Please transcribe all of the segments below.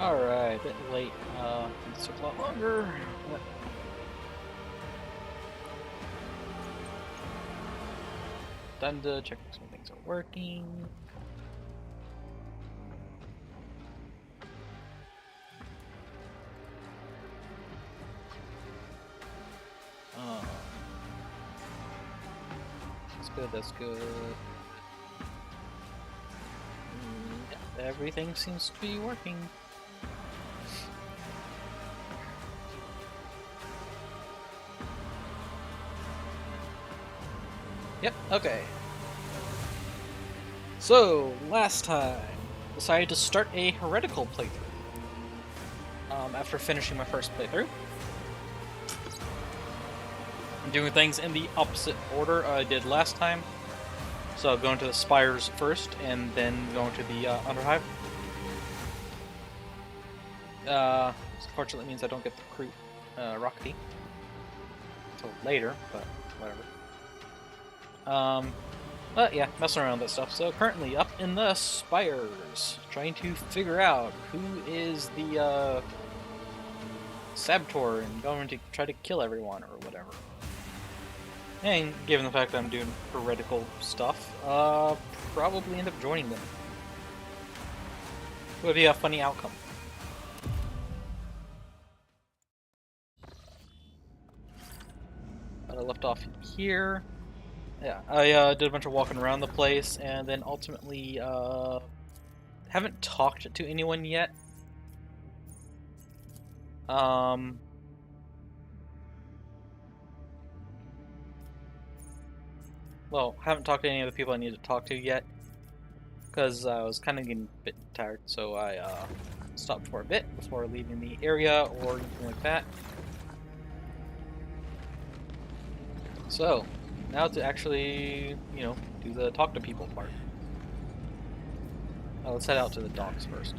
Alright, a bit late. This took a lot longer. Time to check some things are working. That's good, that's good. Yeah, everything seems to be working. Yep, okay. So, last time, decided to start a heretical playthrough. After finishing my first playthrough. I'm doing things in the opposite order I did last time. So, going to the spires first, and then going to the Underhive. Unfortunately, it means I don't get the crew rockety until later, but whatever. But yeah, messing around with that stuff. So currently up in the spires, trying to figure out who is the saboteur and going to try to kill everyone or whatever. And given the fact that I'm doing heretical stuff, probably end up joining them. Would be a funny outcome. I left off here. Yeah, I did a bunch of walking around the place, and then ultimately, haven't talked to anyone yet. Well, haven't talked to any of the people I need to talk to yet, because I was kind of getting a bit tired, so I, stopped for a bit before leaving the area or anything like that. So, now to actually, you know, do the talk to people part. Let's head out to the docks first.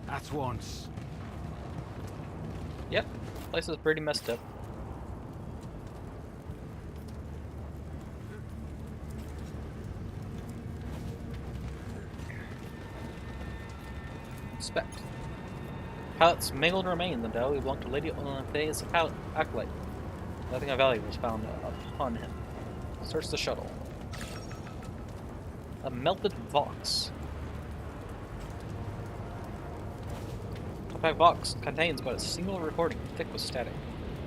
At once. Yep, place is pretty messed up. Inspect. Pallet's mangled remains and doubly belong to Lady Olymphe's acolyte. Nothing of value was found upon him. Search the shuttle. A melted vox. Compact vox contains but a single recording, thick with static.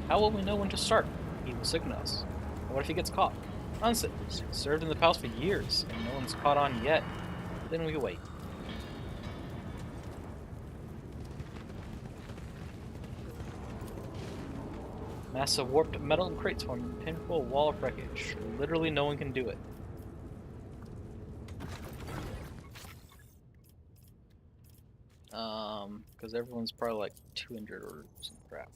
How will we know when to start? He will signal us. What if he gets caught? Nonsense. Served in the palace for years, and no one's caught on yet. Then we wait. Massive warped metal and crates form a pinful wall of wreckage. Literally no one can do it. Because everyone's probably like 200 or some crap.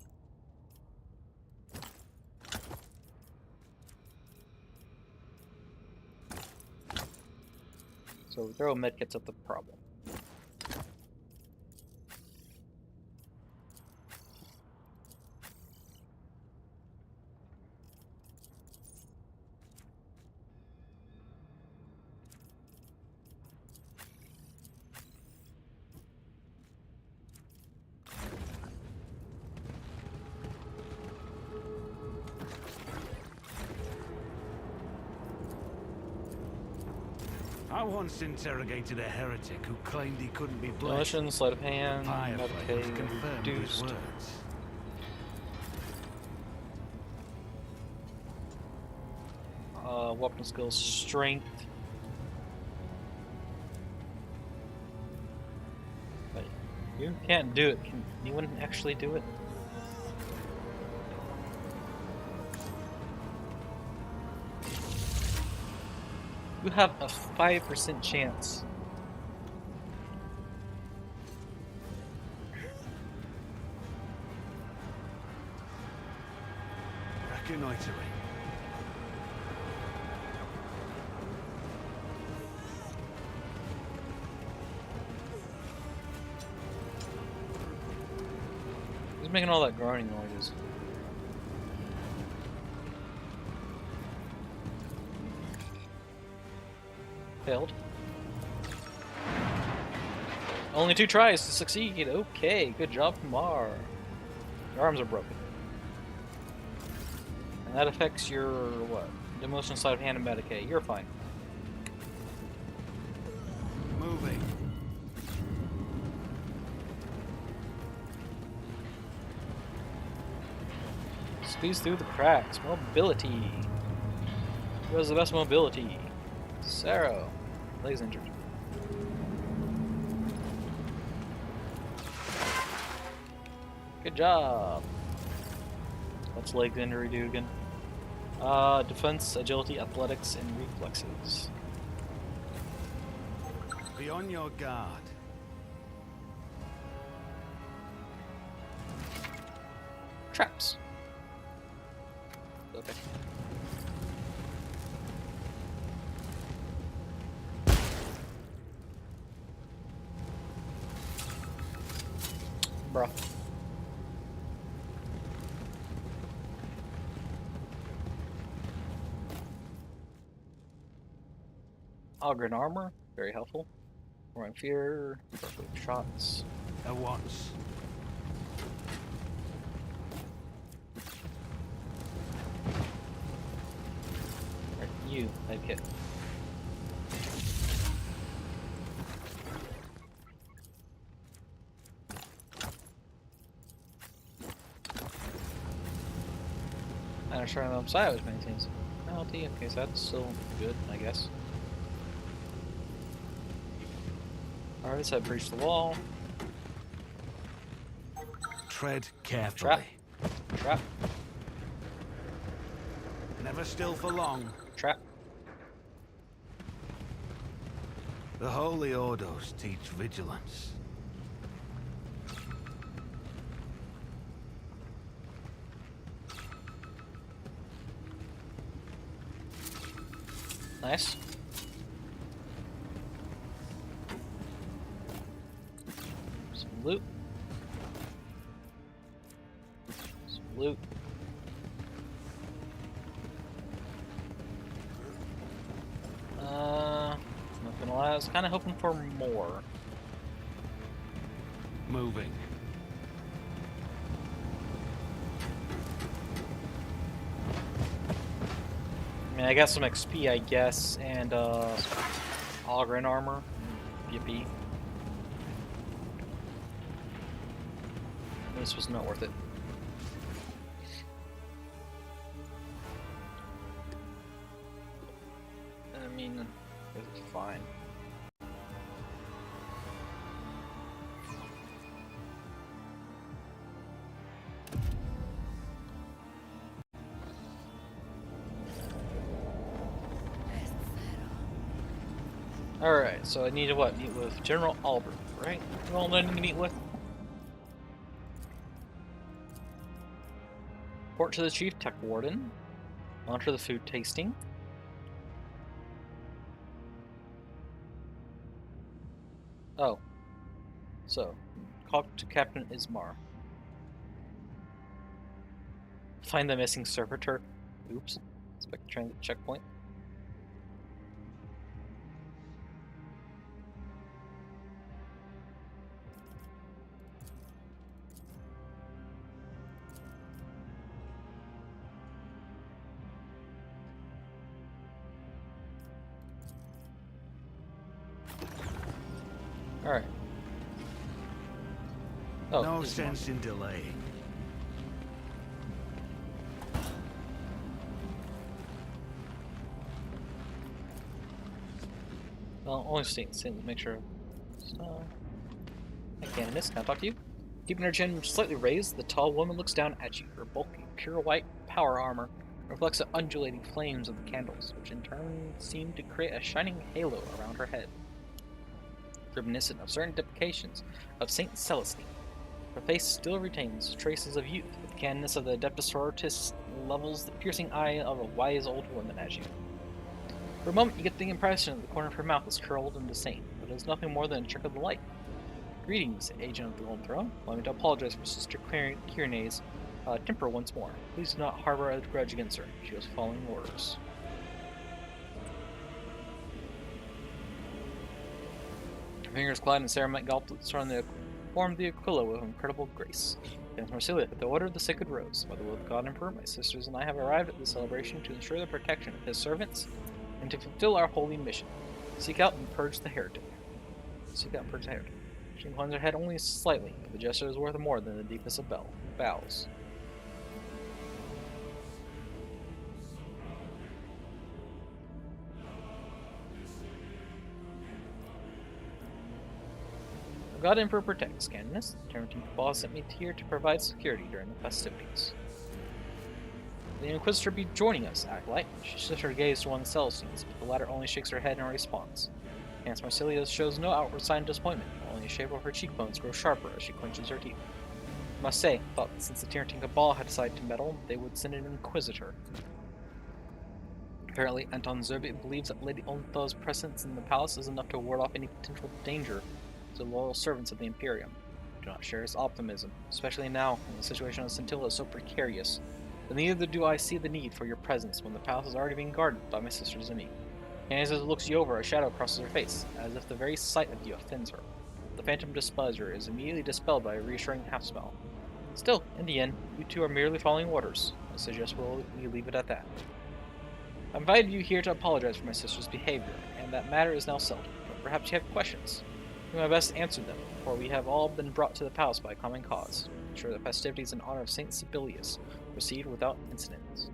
So throw medkits at the problem. I once interrogated a heretic who claimed he couldn't be blessed. Demolition, sleight of hand, Firefly medicaid, confirmed his reduced. words. Weapon skills, strength. But you can't do it. Can anyone actually do it? You have a 5% chance. Reconnoitering. Who's making all that groaning noises? Failed. Only 2 tries to succeed. Okay, good job, Mar. Your arms are broken. And that affects your, what? Demolition, sleight of hand, and Medicaid. You're fine. Moving. Squeeze through the cracks. Mobility. Who has the best mobility? Sarah. Legs injured. Good job. What's leg injury do again? Defense, agility, athletics, and reflexes. Be on your guard. Traps. Okay. Bruh. Ogren armor, very helpful. More fear, perfect shots. At once. Right, you, head kick. I'm not sure on the upside which maintains penalty. Okay, so that's still good, I guess. Alright, so I breached the wall. Tread carefully. Trap. Never still for long. Trap. The Holy Ordos teach vigilance. Nice. Some loot. Some loot. Not gonna lie, I was kind of hoping for more. Moving. I mean, I got some XP, I guess, and some Ogren armor. Yippee. This was not worth it. I mean, it's fine. Alright, so I need to what? Meet with General Albert, right? Who all do I need to meet with? Report to the Chief Tech Warden. Monitor the food tasting. Oh. So, talk to Captain Ismar. Find the missing servitor. Oops. Inspect the transit checkpoint. Alright. Oh, No Ismar. sense in delaying. Well, only seeing make sure. I can't miss. Can I talk to you? Keeping her chin slightly raised, the tall woman looks down at you. Her bulky, pure white power armor reflects the undulating flames of the candles, which in turn seem to create a shining halo around her head, reminiscent of certain depictions of Saint Celestine. Her face still retains traces of youth, but the candidness of the Adeptus Sororitas levels the piercing eye of a wise old woman at you. For a moment, you get the impression that the corner of her mouth is curled into Saint, but it is nothing more than a trick of the light. Greetings, Agent of the Golden Throne. Allow me to apologize for Sister Kieran's temper once more. Please do not harbor a grudge against her. She was following orders. Her fingers clad in ceramic gauntlets formed the Aquila with incredible grace. Against Marsilia, at the order of the Sacred Rose, by the will of the God Emperor, my sisters and I have arrived at this celebration to ensure the protection of his servants and to fulfill our holy mission. Seek out and purge the heretic. She inclines her head only slightly, but the gesture is worth more than the deepest of bows. The God Emperor protects, Canoness. Terrantine Cabal sent me here to provide security during the festivities. The Inquisitor be joining us, Acolyte. She shifts her gaze to one of the Celestines, but the latter only shakes her head in response. Hence Marsilia shows no outward sign of disappointment, only the shape of her cheekbones grows sharper as she clenches her teeth. I must say, I thought that since the Tyrantine Cabal had decided to meddle, they would send an Inquisitor. Apparently, Anton Zerbit believes that Lady Olntha's presence in the palace is enough to ward off any potential danger to the loyal servants of the Imperium. I do not share his optimism, especially now when the situation of Scintilla is so precarious. But neither do I see the need for your presence when the palace is already being guarded by my sisters and me. And as it looks you over, a shadow crosses her face, as if the very sight of you offends her. The phantom displeasure is immediately dispelled by a reassuring half-smile. Still, in the end, you two are merely following orders. I suggest we leave it at that. I invited you here to apologize for my sister's behavior, and that matter is now settled. But perhaps you have questions. I'll do my best to answer them, for we have all been brought to the palace by a common cause. Ensure that festivities in honor of Saint Sibelius proceed without incidents.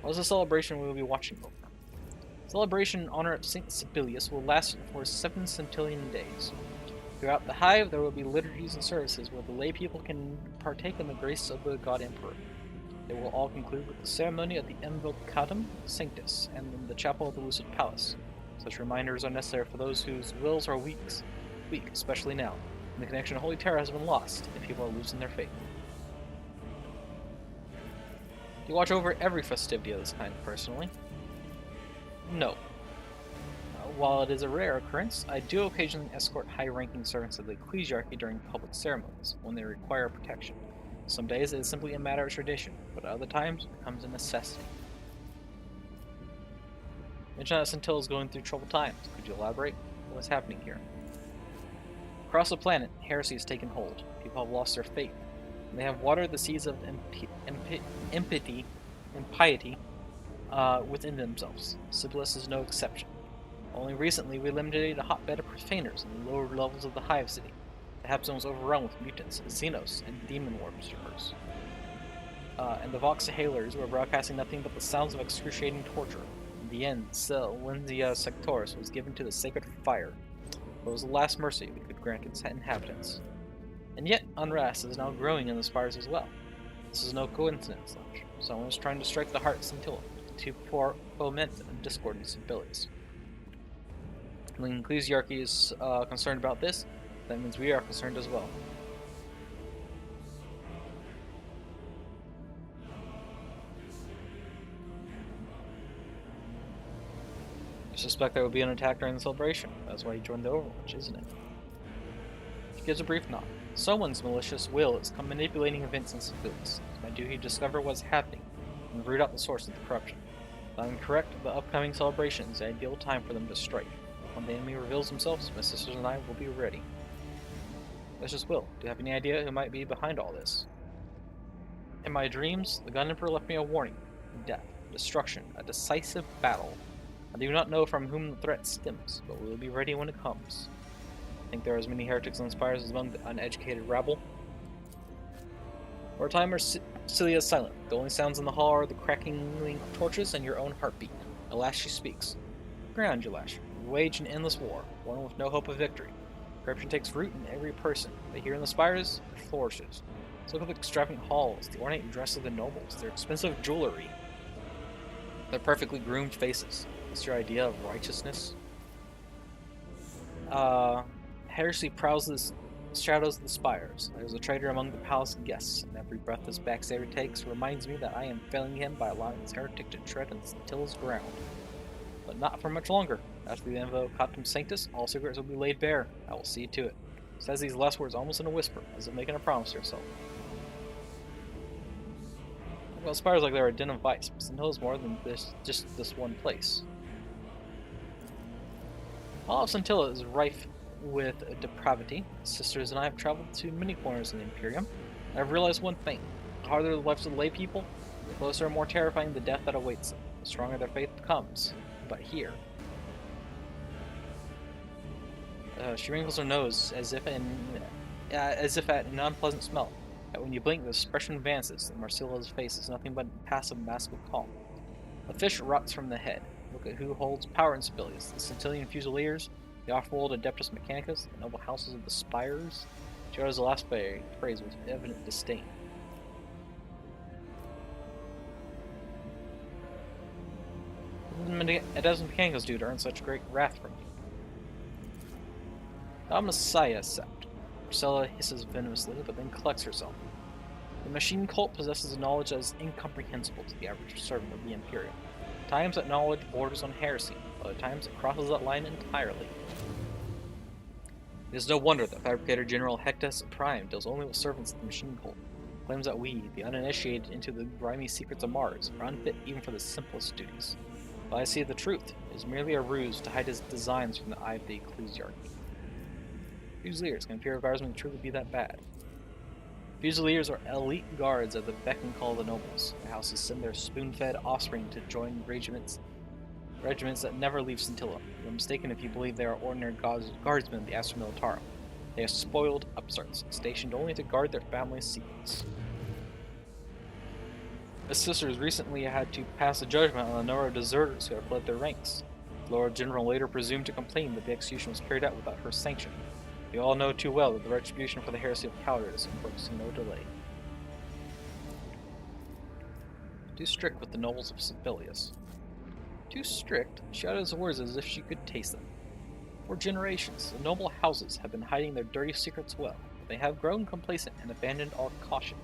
What is the celebration we will be watching over? Celebration in honor of Saint Sibelius will last for 7 centillion days. Throughout the Hive, there will be liturgies and services where the lay people can partake in the grace of the God Emperor. They will all conclude with the ceremony of the Invocatum Sanctus and in the chapel of the Lucid Palace. Such reminders are necessary for those whose wills are weak, especially now, when the connection to Holy Terra has been lost and people are losing their faith. Do you watch over every festivity of this kind personally? No. While it is a rare occurrence, I do occasionally escort high-ranking servants of the ecclesiarchy during public ceremonies, when they require protection. Some days it is simply a matter of tradition, but at other times it becomes a necessity. Mention that Scintilla is going through troubled times. Could you elaborate? What is happening here? Across the planet, heresy has taken hold. People have lost their faith. And they have watered the seeds of impiety within themselves. Sibelius is no exception. Only recently we eliminated a hotbed of profaners in the lower levels of the Hive City. The Hab was overrun with mutants, Xenos, and demon worshippers. And the Voxahalers were broadcasting nothing but the sounds of excruciating torture. In the end, Silentia Sectoris was given to the sacred fire. It was the last mercy we could grant its inhabitants. And yet, unrest is now growing in the spires as well. This is no coincidence, though. Someone is trying to strike the heart of Scintilla to foment discord in Sibelius. When the ecclesiarchy is concerned about this, that means we are concerned as well. I suspect there will be an attack during the celebration. That's why he joined the Overwatch, isn't it? He gives a brief nod. Someone's malicious will is manipulating events in Sibelius. It's my duty to discover what's happening and root out the source of the corruption. If I'm correct, the upcoming celebration is the ideal time for them to strike. When the enemy reveals themselves, my sisters and I will be ready. That's just Will. Do you have any idea who might be behind all this? In my dreams, the Gun Emperor left me a warning. Death, destruction, a decisive battle. I do not know from whom the threat stems, but we will be ready when it comes. I think there are as many heretics and spires as among the uneducated rabble. For a time, Celia is silent. The only sounds in the hall are the crackling of torches and your own heartbeat. At last she speaks. Ground, Julash. We wage an endless war, one with no hope of victory. Corruption takes root in every person, but here in the spires, it flourishes. Let's look at the extravagant halls, the ornate dress of the nobles, their expensive jewelry, their perfectly groomed faces. What's your idea of righteousness? Heresy Shadows of the spires. There's a traitor among the palace guests, and every breath this backsaber takes reminds me that I am failing him by allowing this heretic to tread on Scintilla's ground. But not for much longer. After the Invo Captum Sanctus, all secrets will be laid bare. I will see to it. Says these last words almost in a whisper, as if making a promise to herself. Well, spires like they're a den of vice, but Scintilla's more than just this one place. All of Scintilla is rife with depravity. Sisters and I have traveled to many corners in the Imperium, and I've realized one thing. The harder the lives of the lay people, the closer and more terrifying the death that awaits them, the stronger their faith becomes. But here... she wrinkles her nose as if at an unpleasant smell. That when you blink, the expression advances, and Marcella's face is nothing but a passive mask of calm. A fish rots from the head. Look at who holds power in Sibelius. The Scintillian Fusiliers, the off-world Adeptus Mechanicus, the noble houses of the Spires. She utters the last phrase with evident disdain. What did Adeptus Mechanicus do to earn such great wrath from you? The Messiah sept. Marcella hisses venomously, but then collects herself. The machine cult possesses a knowledge that is incomprehensible to the average servant of the Imperium. At times that knowledge borders on heresy, other times it crosses that line entirely. It is no wonder that Fabricator General Hectus Prime deals only with servants of the machine cult, claims that we, the uninitiated into the grimy secrets of Mars, are unfit even for the simplest duties. But I see the truth. It is merely a ruse to hide his designs from the eye of the ecclesiarchy. Fusiliers, can Imperial Guardsmen truly be that bad? Fusiliers are elite guards at the beck and call of the nobles. Their houses send their spoon-fed offspring to join regiments that never leave Scintilla. You're mistaken if you believe they are ordinary guardsmen of the Astra Militarum. They are spoiled upstarts, stationed only to guard their family's secrets. The sisters recently had to pass a judgment on a number of deserters who had fled their ranks. The Lord General later presumed to complain that the execution was carried out without her sanction. We all know too well that the retribution for the heresy of cowardice invokes no delay. Too strict with the nobles of Sibelius. Too strict? She utters the words as if she could taste them. For generations, the noble houses have been hiding their dirty secrets well, but they have grown complacent and abandoned all caution.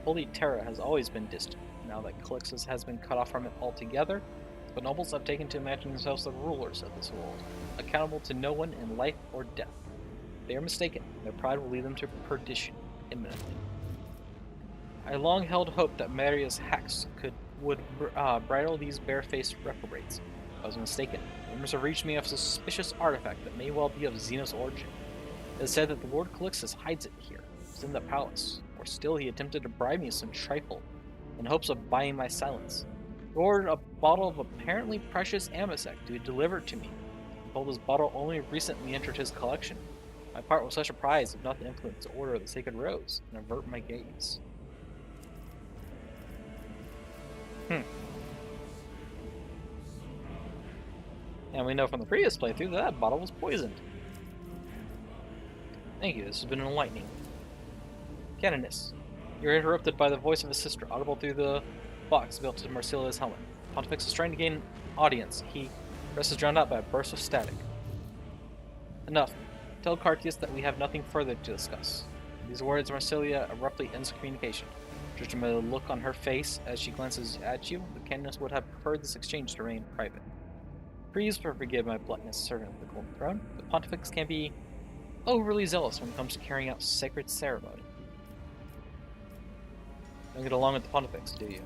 Holy Terra has always been distant. Now that Calixtus has been cut off from it altogether, the nobles have taken to imagine themselves the rulers of this world, accountable to no one in life or death. They are mistaken. Their pride will lead them to perdition imminently. I long held hope that Marius Hax would bridle these barefaced reprobates. I was mistaken. Rumors have reached me of a suspicious artifact that may well be of Xenos origin. It is said that the Lord Calixtus hides it here. It's in the palace. Or still, he attempted to bribe me with some trifle, in hopes of buying my silence. He ordered a bottle of apparently precious amasec to be delivered to me. He told this bottle only recently entered his collection. My part was such a prize, if not the influence to order the Sacred Rose, and avert my gaze. And we know from the previous playthrough that bottle was poisoned. Thank you, this has been enlightening. Canoness, you're interrupted by the voice of a sister, audible through the box built into Marcella's helmet. Pontifex is trying to gain audience. He rest is drowned out by a burst of static. Enough. Tell Cartius that we have nothing further to discuss. In these words, Marcella abruptly ends communication. Judging by the look on her face as she glances at you, the canoness would have preferred this exchange to remain private. Please forgive my bluntness, servant of the Golden Throne. The Pontifex can be overly zealous when it comes to carrying out sacred ceremony. Don't get along with the Pontifex, do you?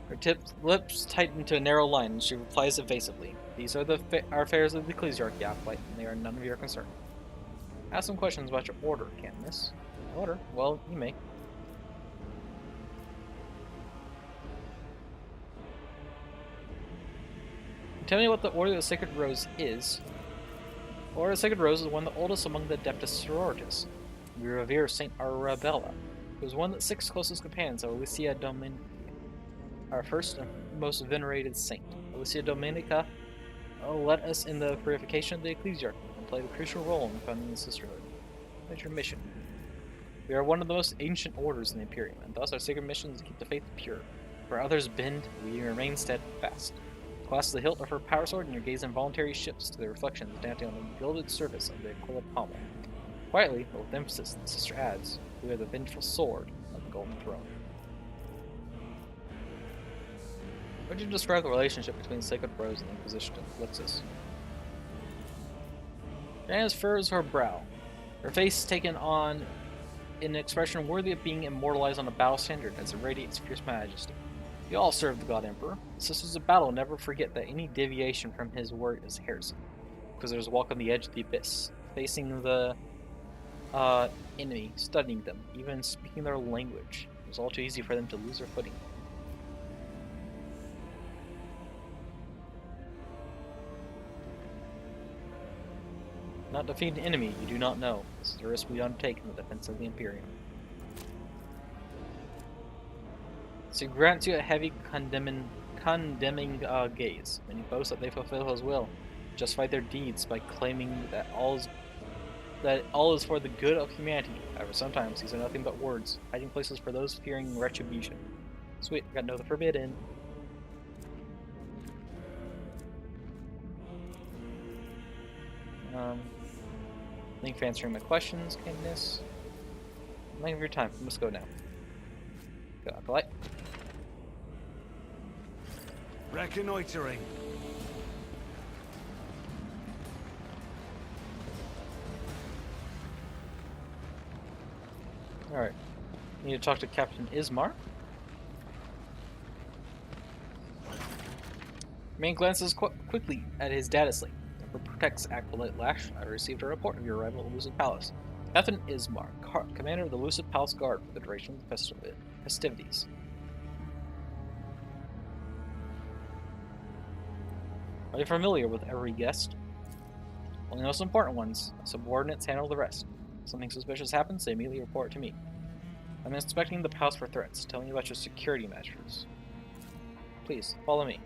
Her lips tighten to a narrow line, and she replies evasively. These are the affairs of the ecclesiarchy, Acolyte, and they are none of your concern. Ask some questions about your order, Canoness. Order? Well, you may. Tell me what the Order of the Sacred Rose is. The Order of the Sacred Rose is one of the oldest among the Adeptus Sororitas. We revere Saint Arabella, who was one of the 6 closest companions of Alicia Dominica, our first and most venerated saint. Alicia Dominica led us in the purification of the ecclesiarchy and played a crucial role in founding the sisterhood. What is your mission? We are one of the most ancient orders in the Imperium, and thus our sacred mission is to keep the faith pure. Where others bend, we remain steadfast. Clasp the hilt of her power sword and your gaze involuntarily shifts to the reflections dancing on the gilded surface of the coiled pommel. Quietly, but with emphasis, the sister adds, "We are the vengeful sword of the Golden Throne." How would you describe the relationship between Sacred Rose and the Inquisition of Lixus? Diana's furrows her brow, her face taken on an expression worthy of being immortalized on a battle standard as it radiates fierce majesty. We all serve the God Emperor. The Sisters of Battle never forget that any deviation from his word is heresy. Inquisitors walk on the edge of the abyss, facing the enemy, studying them, even speaking their language. It was all too easy for them to lose their footing. Not defeat an enemy you do not know. This is the risk we undertake in the defense of the Imperium. So he grants you a heavy, condemning gaze. Many boast that they fulfill his will, justify their deeds by claiming that all is for the good of humanity. However, sometimes these are nothing but words, hiding places for those fearing retribution. Sweet, got Know the Forbidden. Thank you for answering my questions, Candace. Thank you for your time. We must go now. Go, Acolyte. Reconnoitering. Alright. Need to talk to Captain Ismar. Main glances quickly at his data slate. Protects Acolyte Lash. I received a report of your arrival at Lucid Palace. Captain Ismar, commander of the Lucid Palace Guard for the duration of the festivities. Are you familiar with every guest? Only the most important ones. Subordinates handle the rest. If something suspicious happens, they immediately report to me. I'm inspecting the palace for threats, telling you about your security measures. Please, follow me.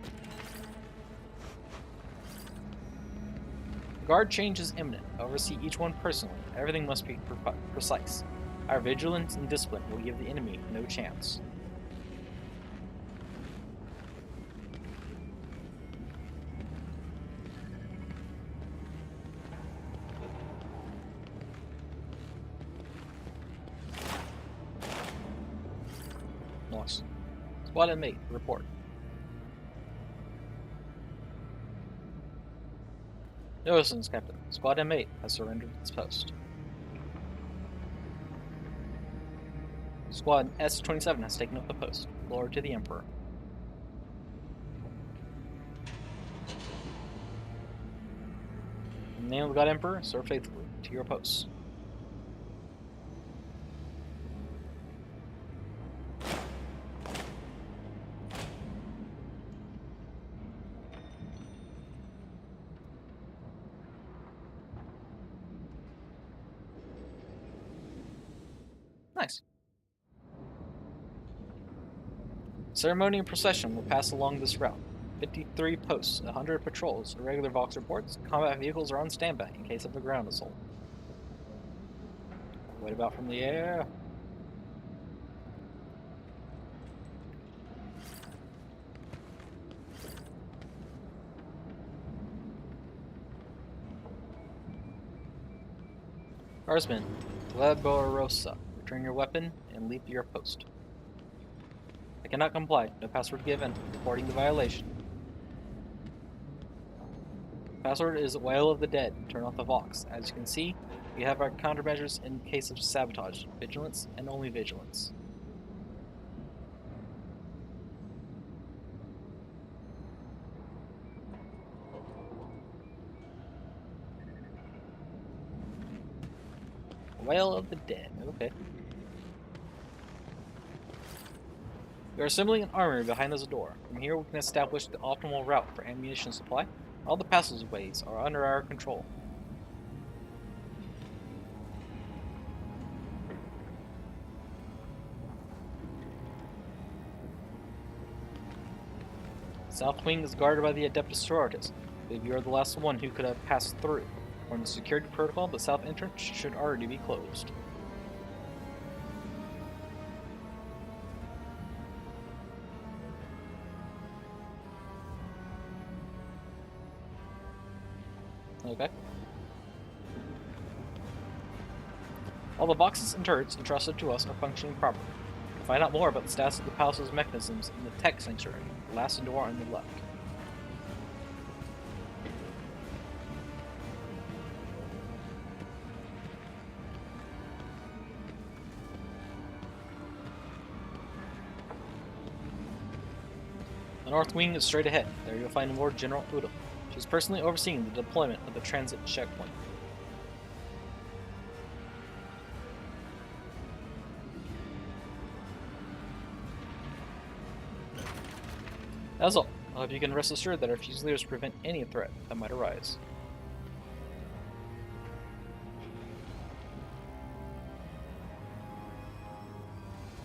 Guard change is imminent. I oversee each one personally. Everything must be precise. Our vigilance and discipline will give the enemy no chance. Nice. Squad and mate, report. Notices, Captain. Squad M8 has surrendered its post. Squad S-27 has taken up the post. Glory to the Emperor. In the name of the God Emperor, serve faithfully to your posts. Nice. Ceremony and procession will pass along this route. 53 posts, 100 patrols, irregular Vox reports, combat vehicles are on standby in case of a ground assault. What about from the air? Guardsman, Laborosa, return your weapon and leave your post. I cannot comply. No password given. Reporting the violation. Password is Whale of the Dead. Turn off the Vox. As you can see, we have our countermeasures in case of sabotage. Vigilance and only vigilance. Whale of the Dead. Okay. We are assembling an armory behind this door. From here we can establish the optimal route for ammunition supply. All the passageways are under our control. South Wing is guarded by the Adeptus Sororitas. I believe you are the last one who could have passed through. According to security protocol, the south entrance should already be closed. Okay. All the boxes and turrets entrusted to us are functioning properly. To find out more about the status of the palace's mechanisms in the tech sanctuary, the last door on the left. The north wing is straight ahead. There you'll find Lord General Udo. She's personally overseeing the deployment of the transit checkpoint. That's all. I hope you can rest assured that our Fusiliers prevent any threat that might arise.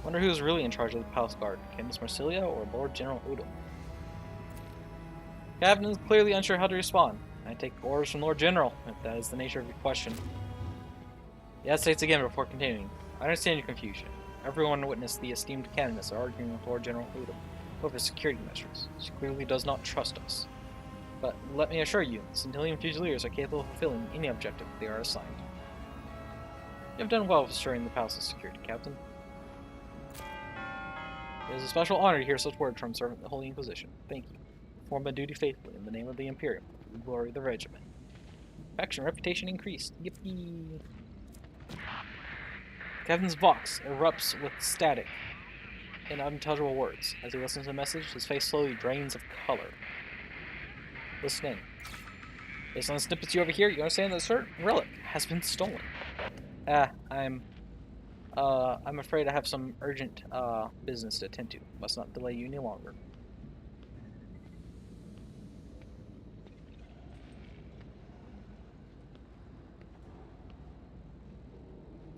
Wonder who's really in charge of the Palace Guard, Candace Marsilia or Lord General Udo? Captain is clearly unsure how to respond. I take orders from Lord General, if that is the nature of your question. Yes, states again before continuing. I understand your confusion. Everyone witnessed the esteemed Candace arguing with Lord General Udo over security measures. She clearly does not trust us. But let me assure you, Centillion Fusiliers are capable of fulfilling any objective they are assigned. You have done well with assuring the Palace's security, Captain. It is a special honor to hear such words from servant of the Holy Inquisition. Thank you. Perform my duty faithfully in the name of the Imperium, for the glory of the regiment. Faction reputation increased. Yippee! Kevin's vox erupts with static and unintelligible words. As he listens to the message, his face slowly drains of color. Listen in. Based on the snippets you overhear, you understand that a certain relic has been stolen. I'm afraid I have some urgent business to attend to. Must not delay you any longer.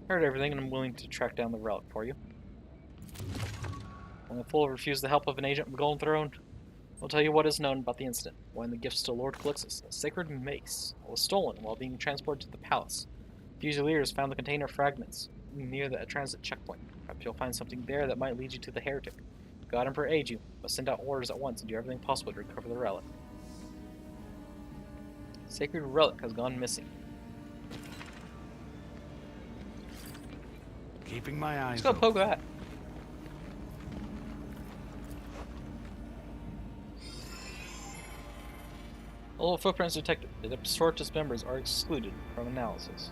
Heard everything, and I'm willing to track down the relic for you. When the fool refused the help of an agent of the Golden Throne, I'll tell you what is known about the incident. When the gifts to Lord Calixtus, a sacred mace, was stolen while being transported to the palace. Fusiliers found the container fragments near the transit checkpoint. Perhaps you'll find something there that might lead you to the heretic. God Emperor aid you, but send out orders at once and do everything possible to recover the relic. Sacred relic has gone missing. Keeping my eyes Let's go poke that. All footprints detected. The Sortus members are excluded from analysis.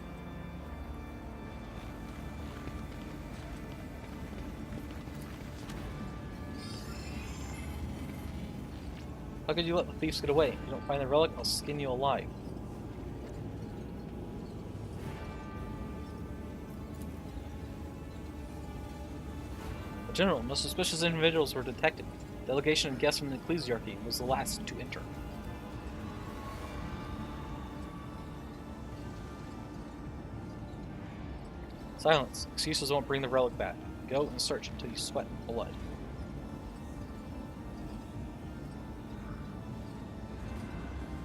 How could you let the thieves get away? If you don't find the relic, I'll skin you alive. General, no suspicious individuals were detected. The delegation of guests from the Ecclesiarchy was the last to enter. Silence. Excuses won't bring the relic back. Go and search until you sweat blood.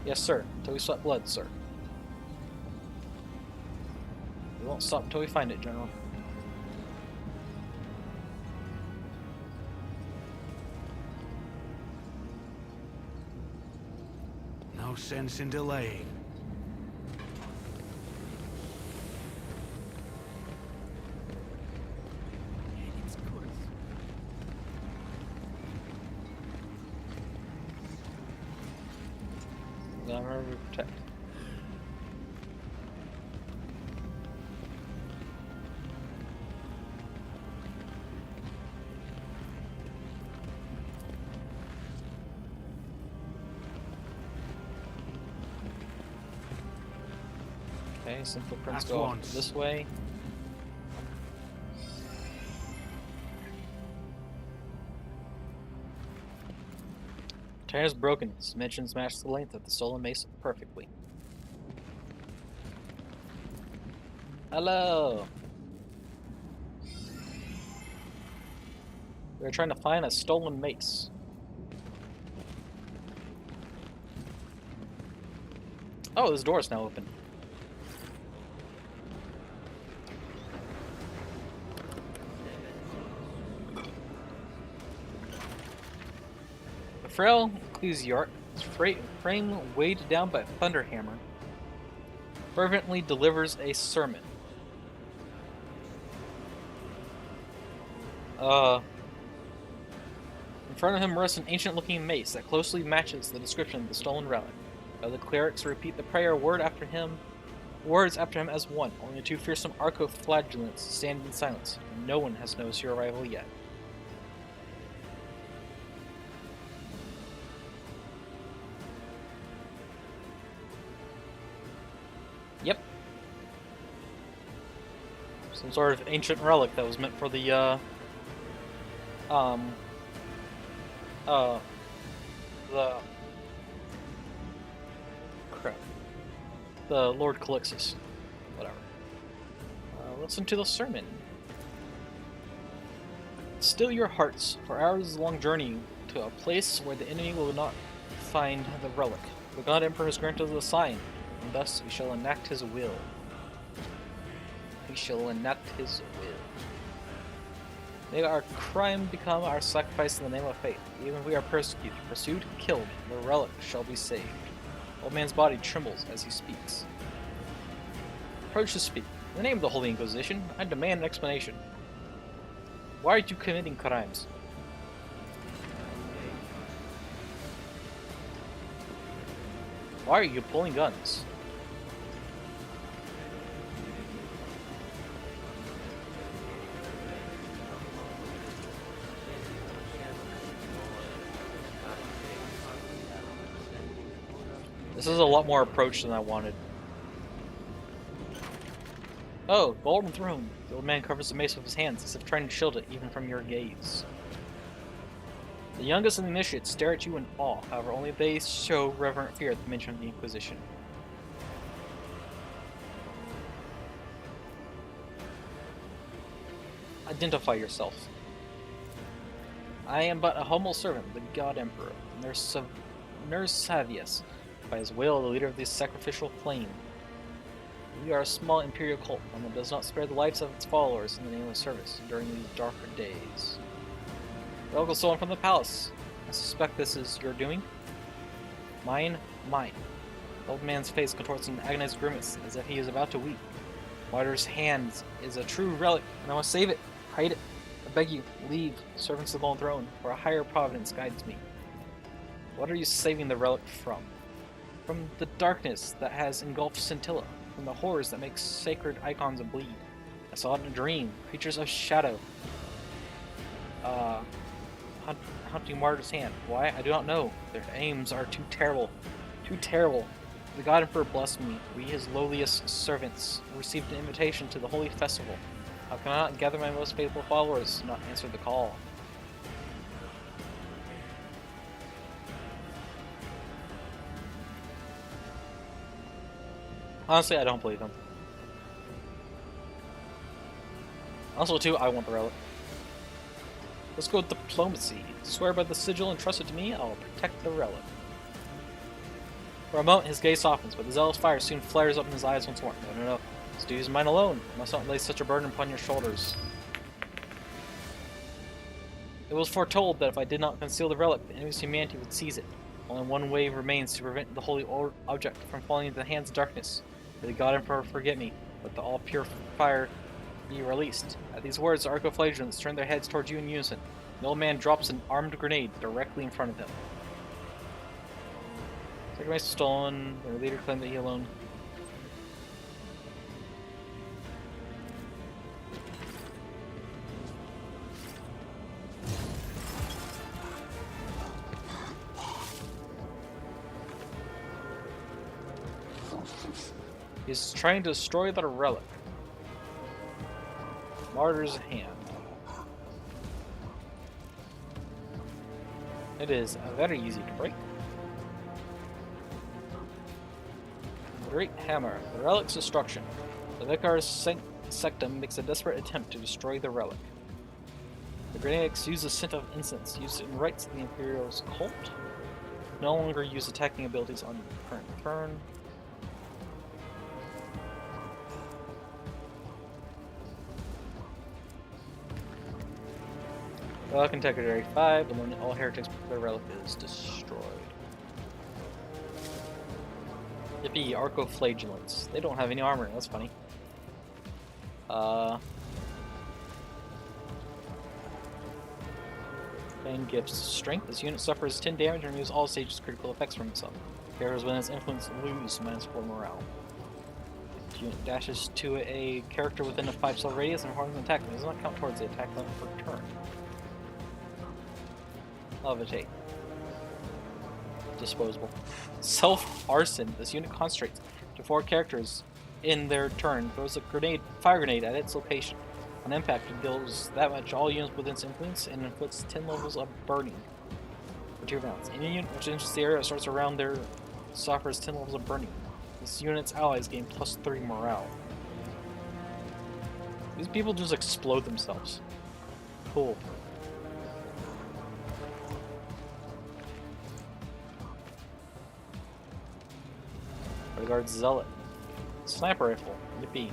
Yes, sir. Until we sweat blood, sir. We won't stop until we find it, General. No sense in delaying. Protect. Okay, some footprints go off this way. Tire is broken. Dimensions match the length of the stolen mace perfectly. Hello! We're trying to find a stolen mace. Oh, this door is now open. The frail Ecclesiarch, his frame weighed down by a thunderhammer, fervently delivers a sermon. In front of him rests an ancient-looking mace that closely matches the description of the stolen relic. The clerics repeat the prayer words after him as one. Only the two fearsome arco-flagellants stand in silence. No one has noticed your arrival yet. Yep. Some sort of ancient relic that was meant for the, the Lord Calixus. Whatever. Listen to the sermon. Still your hearts, for ours is a long journey to a place where the enemy will not find the relic. The God Emperor has granted us a sign, and thus we shall enact his will. We shall enact his will. May our crime become our sacrifice in the name of faith. Even if we are persecuted, pursued, killed, the relic shall be saved. Old man's body trembles as he speaks. Approach to speak. In the name of the Holy Inquisition, I demand an explanation. Why are you committing crimes? Why are you pulling guns? This is a lot more approach than I wanted. Oh, golden throne. The old man covers the mace with his hands, as if trying to shield it even from your gaze. The youngest and the initiates stare at you in awe, however only they show reverent fear at the mention of the Inquisition. Identify yourself. I am but a humble servant of the God Emperor, Nurse Savius, by his will the leader of this sacrificial flame. We are a small imperial cult, one that does not spare the lives of its followers in the name of service during these darker days. The relic was stolen from the palace. I suspect this is your doing. Mine. The old man's face contorts an agonized grimace, as if he is about to weep. Martyr's hands is a true relic, and I must save it. Hide it. I beg you, leave, servants of the Golden Throne, for a higher providence guides me. What are you saving the relic from? From the darkness that has engulfed Scintilla, from the horrors that make sacred icons bleed. I saw it in a dream, creatures of shadow. Hunting Martyr's hand. Why? I do not know. Their aims are too terrible. Too terrible. The God Emperor blessed me. We, his lowliest servants, received an invitation to the holy festival. How can I not gather my most faithful followers and not answer the call? Honestly, I don't believe him. Also, too, I want the relic. Let's go with diplomacy. Swear by the sigil entrusted to me, I will protect the relic. For a moment, his gaze softens, but the zealous fire soon flares up in his eyes once more. No. This duty is mine alone. I must not lay such a burden upon your shoulders. It was foretold that if I did not conceal the relic, the enemy's humanity would seize it. Only one way remains to prevent the holy object from falling into the hands of darkness. May the God Emperor forget me, but the all-pure fire be released. At these words, the arco-flagellants turn their heads towards you in unison. The old man drops an armed grenade directly in front of him. Sacrifice stolen. Their leader claimed that he alone. He's trying to destroy the relic. Martyr's hand. It is very easy to break. The Great Hammer. The relic's destruction. The Vicar's Sectum makes a desperate attempt to destroy the relic. The Grenadics use the scent of incense, used in rites of the Imperial's cult. No longer use attacking abilities on the current turn. Relic Integrity 5, eliminate all heretics before the relic is destroyed. Yippee, Arcoflagellants. They don't have any armor, that's funny. Bane gives strength. This unit suffers 10 damage and removes all stages critical effects from itself. Characters with its influence lose -4 morale. This unit dashes to a character within a 5-cell radius and performs an attack. It does not count towards the attack level per turn. Levitate. Disposable. Self-arson. This unit concentrates to 4 characters in their turn, throws a fire grenade at its location. On impact, it deals that much all units within its influence and inflicts 10 levels of burning for 2 rounds. Any unit which enters the area or starts around there suffers 10 levels of burning. This unit's allies gain +3 morale. These people just explode themselves. Cool. Bodyguard Zealot. Sniper rifle. Yippee.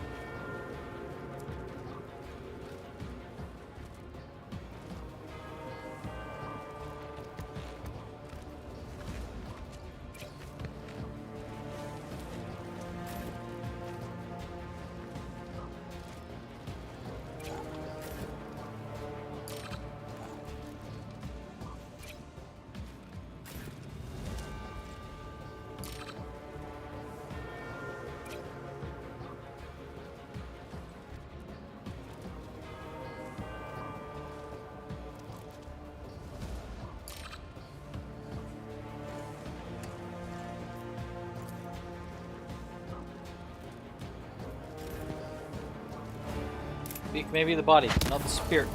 Maybe the body, not the spirit.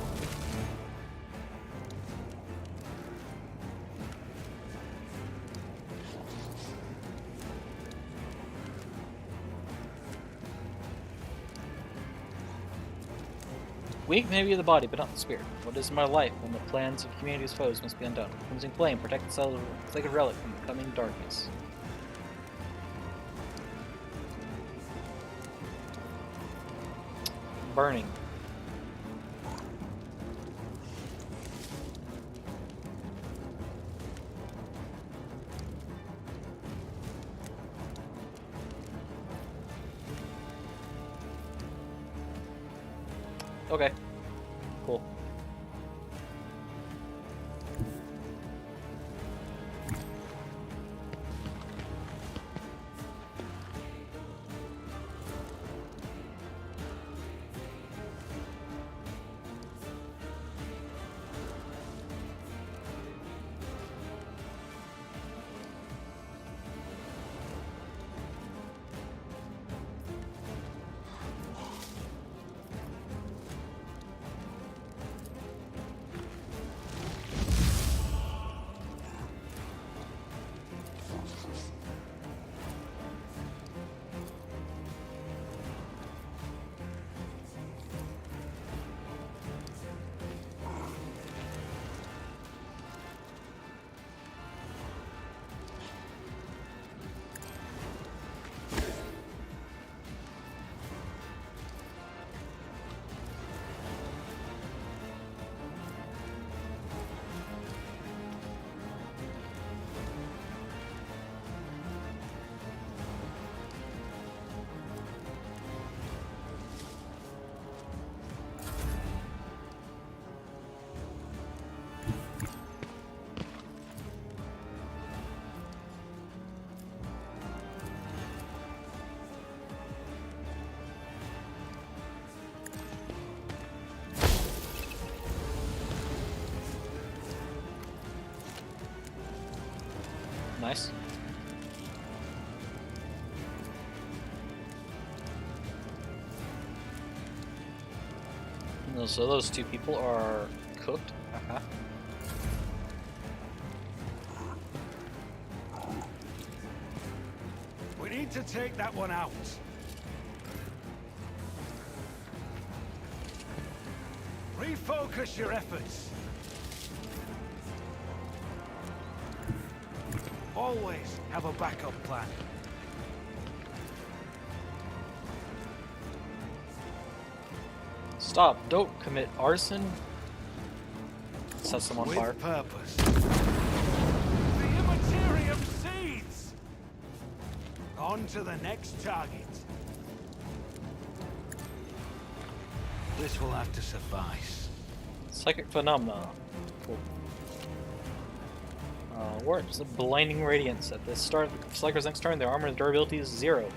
Weak may be the body, but not the spirit. What is my life when the plans of humanity's foes must be undone? Crimson Flame, protect the sacred relic from the coming darkness. Burning. Okay. Cool. Nice. So those 2 people are cooked. We need to take that one out. Refocus your efforts. Always have a backup plan. Stop. Don't commit arson. Set someone on fire. With purpose. The Immaterium seeds! On On to the next target. This will have to suffice. Psychic phenomena. Cool. Works. A blinding radiance. At the start of the Sliker's next turn, their armor and durability is 0.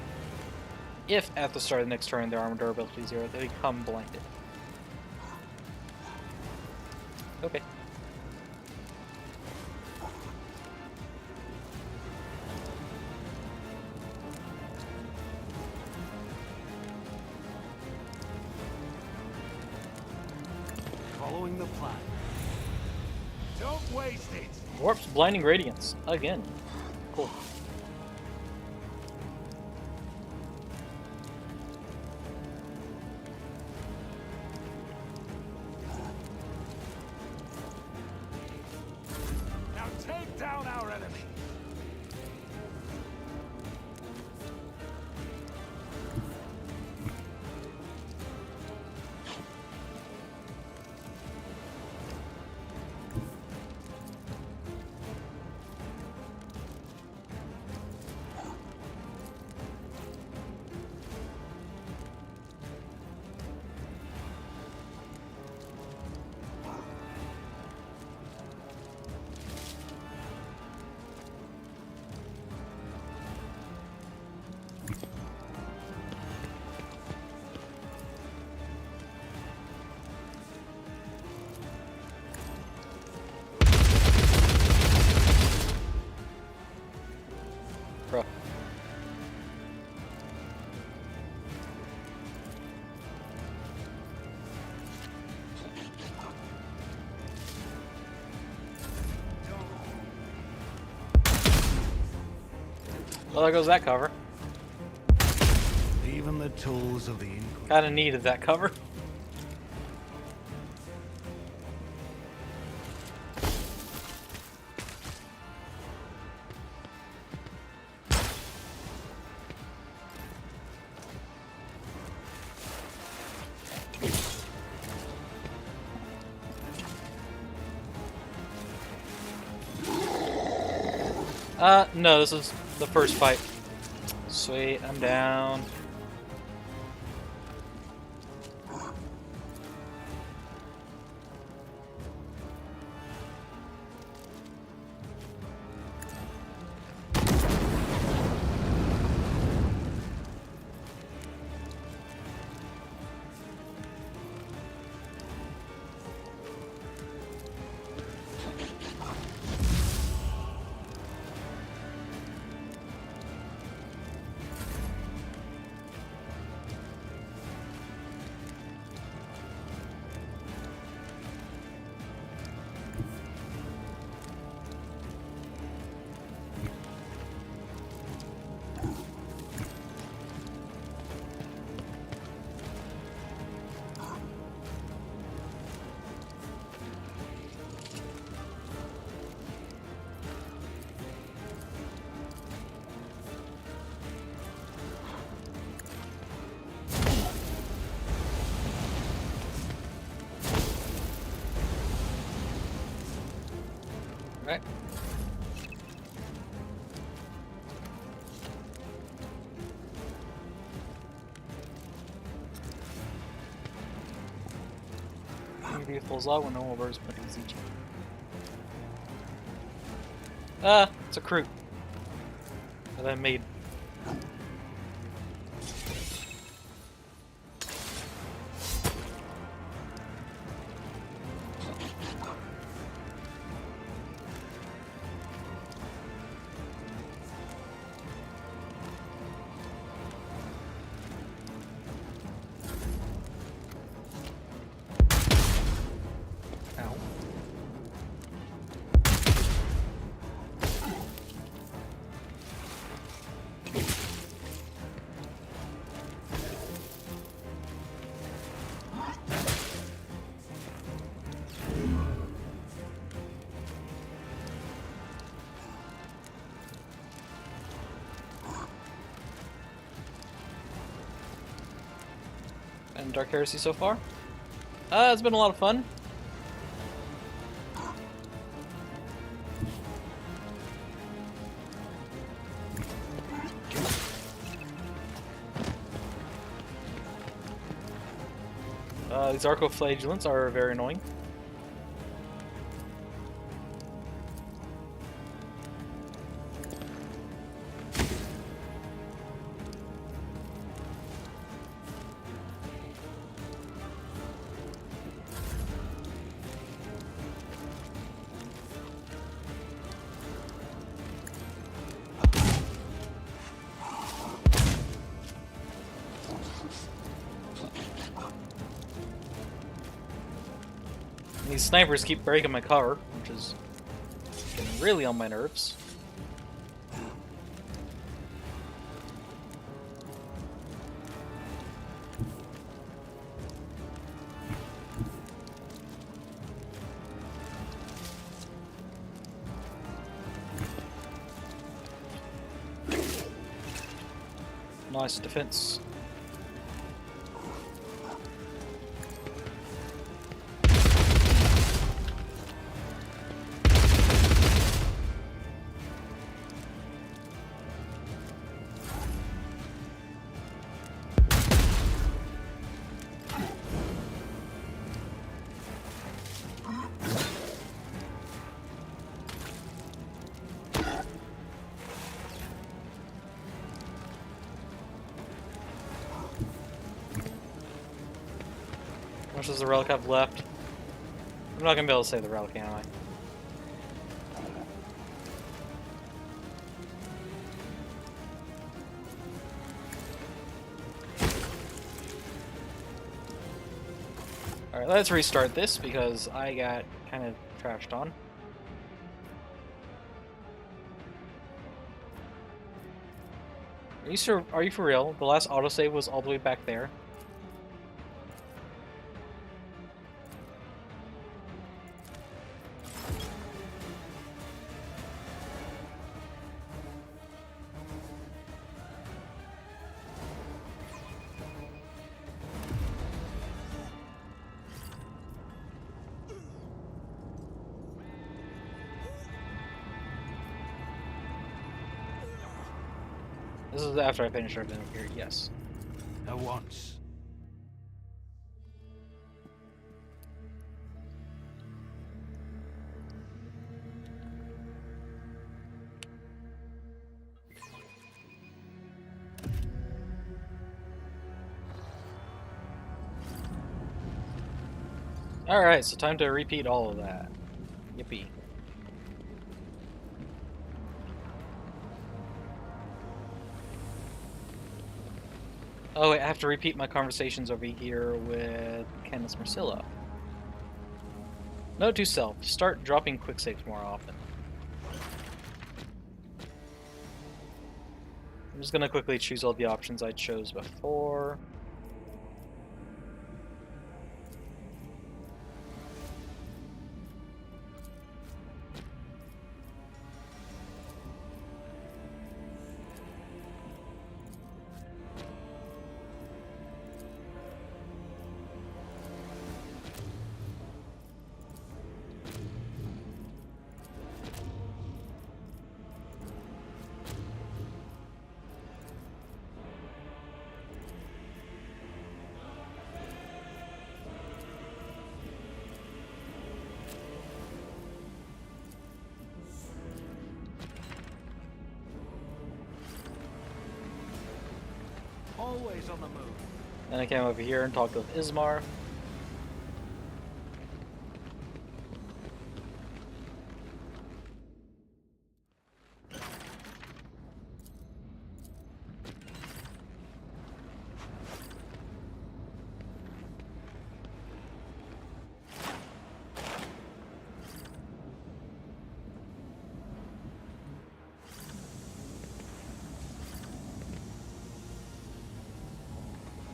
If at the start of the next turn their armor and durability is 0, they become blinded. Okay. Following the plan. Don't waste it. Warp's blinding radiance again. Cool. Now take down our enemy. Bro. Well, there goes that cover. Even the tools of the Inquisition. Kinda needed that cover. No, this is the first fight. Sweet, I'm down. Right. Vehicles low when no more birds but easy. It's a crew that I made. And Dark Heresy so far. It's been a lot of fun. These arcoflagellants are very annoying. These snipers keep breaking my cover, which is getting really on my nerves. Nice defense. How much does the relic have left? I'm not gonna be able to save the relic, am I? Alright, let's restart this because I got kind of trashed on. Are you for real? The last autosave was all the way back there? This is after I finish everything up here, yes. At once. Alright, so time to repeat all of that. Yippee. Oh, wait, I have to repeat my conversations over here with Candace Marcilla. Note to self, start dropping quick saves more often. I'm just gonna quickly choose all the options I chose before. Always on the move. Then I came over here and talked with Ismar.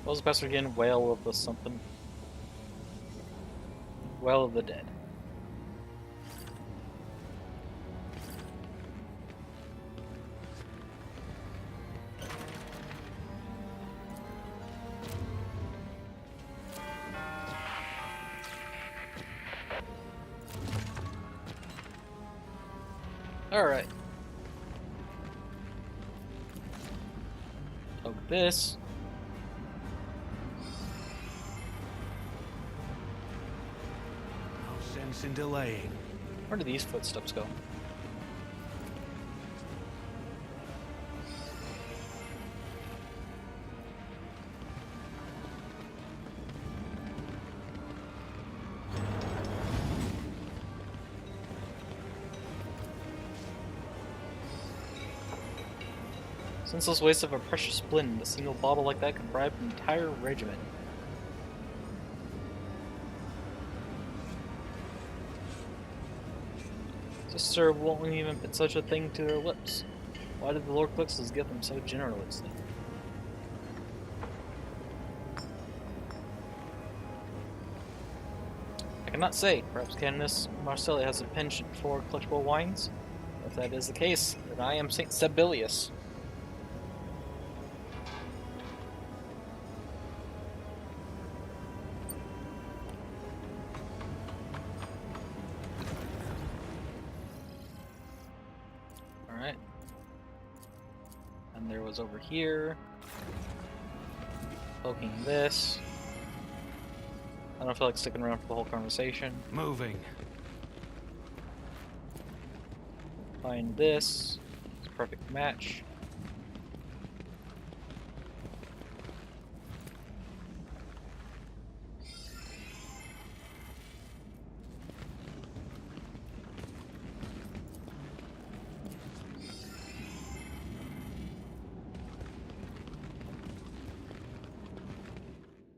What was the password again? Whale of the something? Whale of the Dead. Alright. Oh, this. in delaying. Where do these footsteps go? Senseless waste of a precious splint, a single bottle like that could bribe an entire regiment. Sister won't even put such a thing to their lips. Why did the Lord Clixes give them so generously? I cannot say. Perhaps Canoness Marcellia has a penchant for collectible wines? If that is the case, then I am Saint Sebelius. Alright. And there was over here. Poking this. I don't feel like sticking around for the whole conversation. Moving. Find this. It's a perfect match.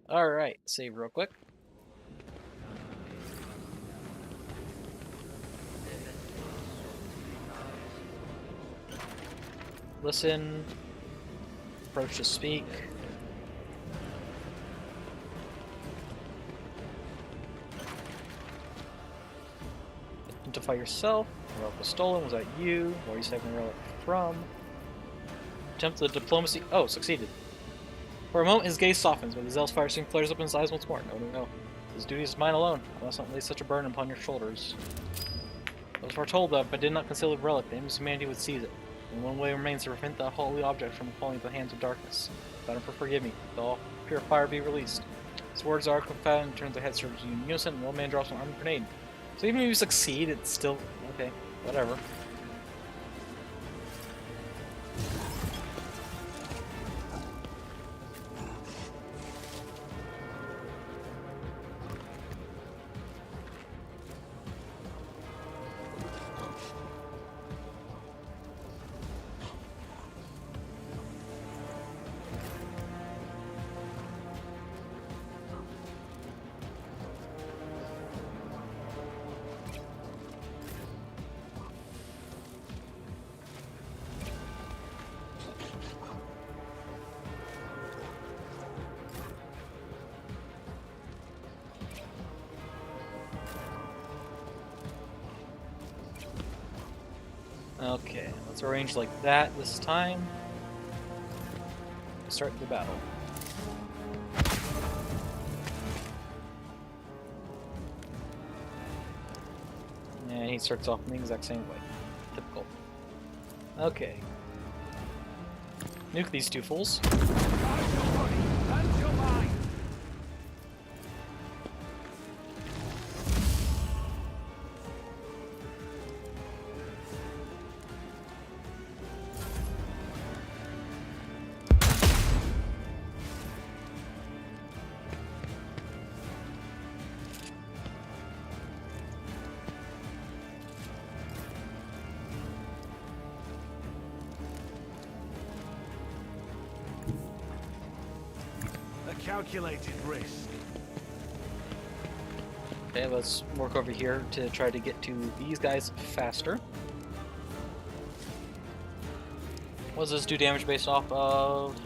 Alright, save real quick. Listen. Approach to speak. Identify yourself. The relic was stolen. Was that you? Where are you saving the relic from? Attempt the diplomacy. Oh, succeeded. For a moment, his gaze softens, but the zealous fire soon flares up in his eyes once more. No, no, no. His duty is mine alone. I must not lay such a burden upon your shoulders. I was foretold that if I did not conceal the relic, the enemy's humanity would seize it. And one way remains to prevent that holy object from falling into the hands of darkness. God, forgive me. Though all pure fire be released. His words are confounded and turns their heads towards you in unison, and one man drops an armed grenade. So even if you succeed, it's still... okay, whatever. Okay, let's arrange like that this time. Start the battle. And he starts off in the exact same way. Typical. Okay. Nuke these two fools. Calculated risk. Okay, let's work over here to try to get to these guys faster. What does this do damage based off of?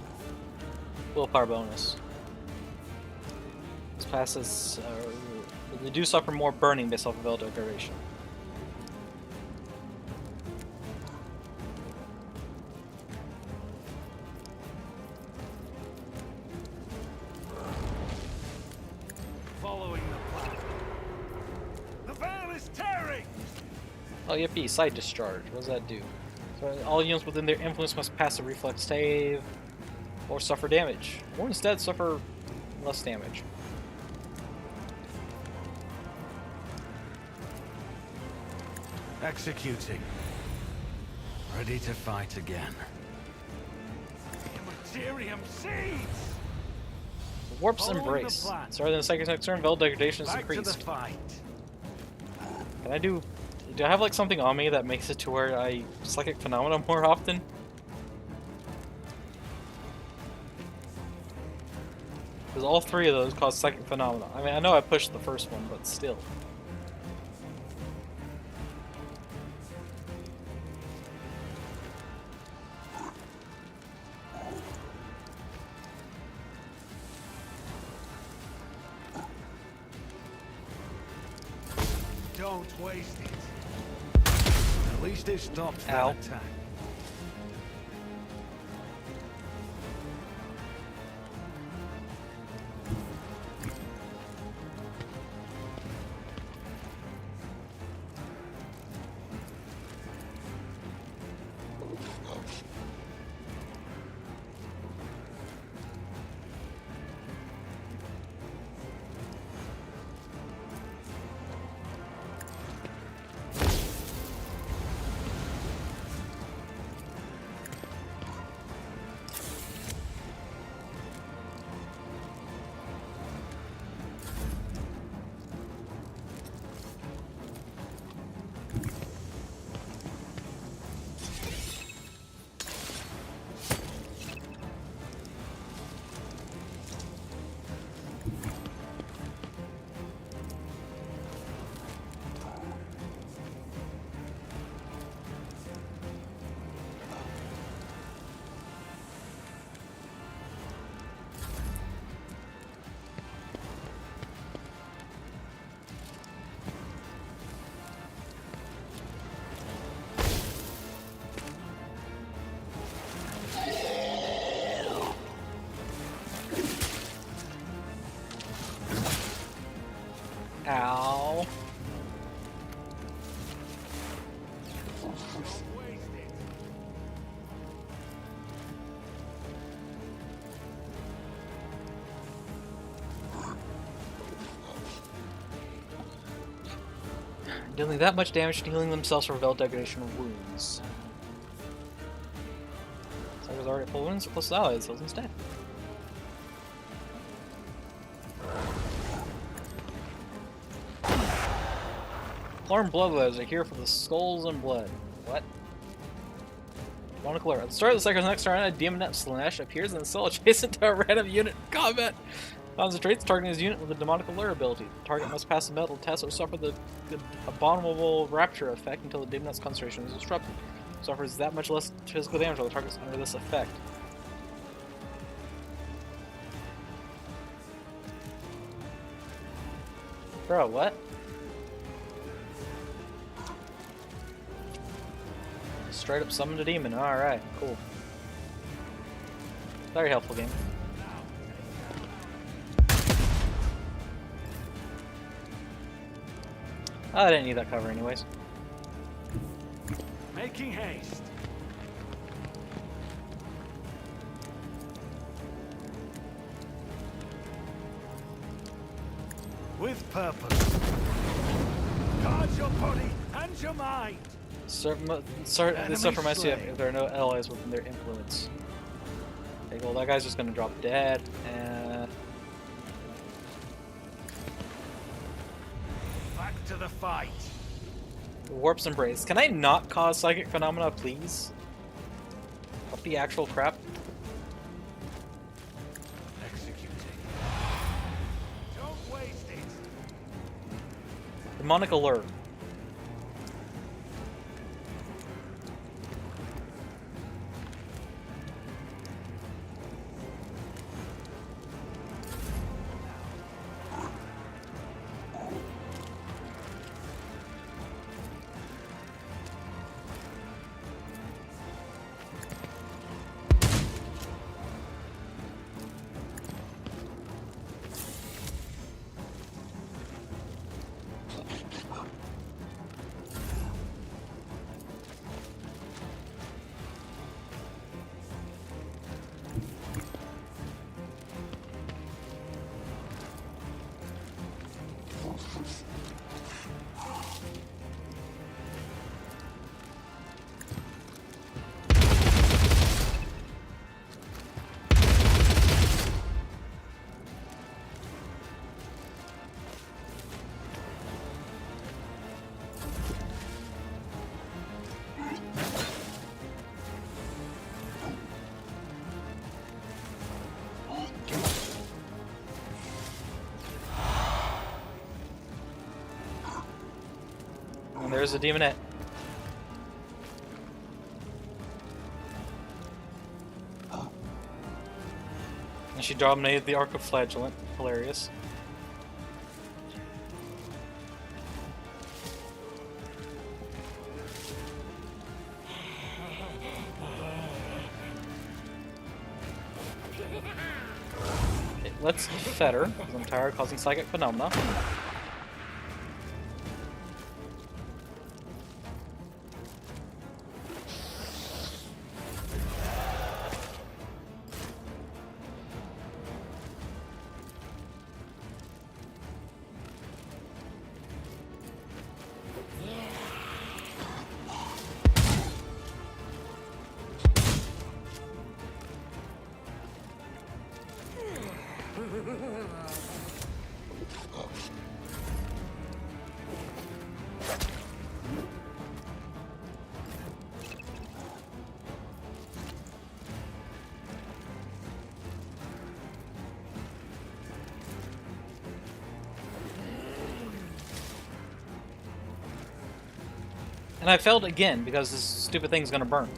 Willpower bonus. This passes. They do suffer more burning based off of Elder Decoration. Oh, yippee, side discharge. What does that do? So all units within their influence must pass a reflex save or suffer damage. Or instead suffer less damage. Executing. Ready to fight again. Materium seeds! Warp's Following the Embrace. plan. Starting the second next turn, Veil Degradation is Back to the increased. fight. Can I do I have like something on me that makes it to where I psychic phenomena more often? Because all three of those cause psychic phenomena. I mean, I know I pushed the first one, but still. Don't waste it. At least it stops that Ow. attack. Ow. Dealing that much damage to healing themselves for Veil Degradation wounds. Suckers already at full wounds, or plus allies heals instead. Alarm Bloodletters are here for the skulls and blood. What? Demonic Alert. At the start of the cycle's next turn, a Demon Slash appears in the cell adjacent to a random unit in combat. Concentrates targeting his unit with a Demonic Alert ability. The target must pass a metal test or suffer the abominable rapture effect until the Demon's concentration is disrupted. Suffers that much less physical damage while the target's under this effect. Bro, what? Straight up summoned a demon. Alright, cool. Very helpful game. I didn't need that cover anyways. Making haste. With purpose. Guard your body and your mind. This stuff reminds me of if there are no allies within their influence. Okay, well, that guy's just gonna drop dead, and Back to the fight. Warp's Embrace. Can I not cause psychic phenomena, please? What the actual crap? Executing. Don't waste it. Demonic Alert. And there's a demonette. And she dominated the Arc of Flagellant. Hilarious. Okay, let's fetter, because I'm tired of causing psychic phenomena. And I failed again because this stupid thing's gonna burn.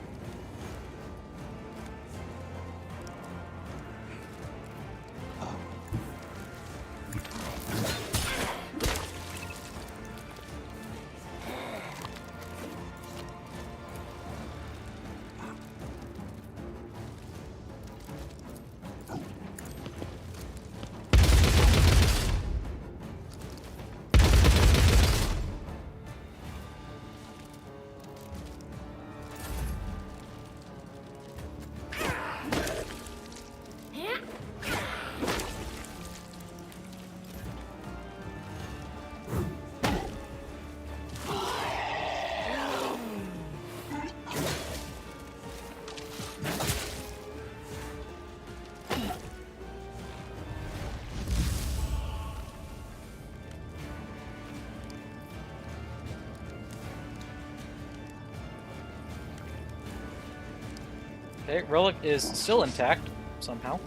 Okay, Relic is still intact, somehow.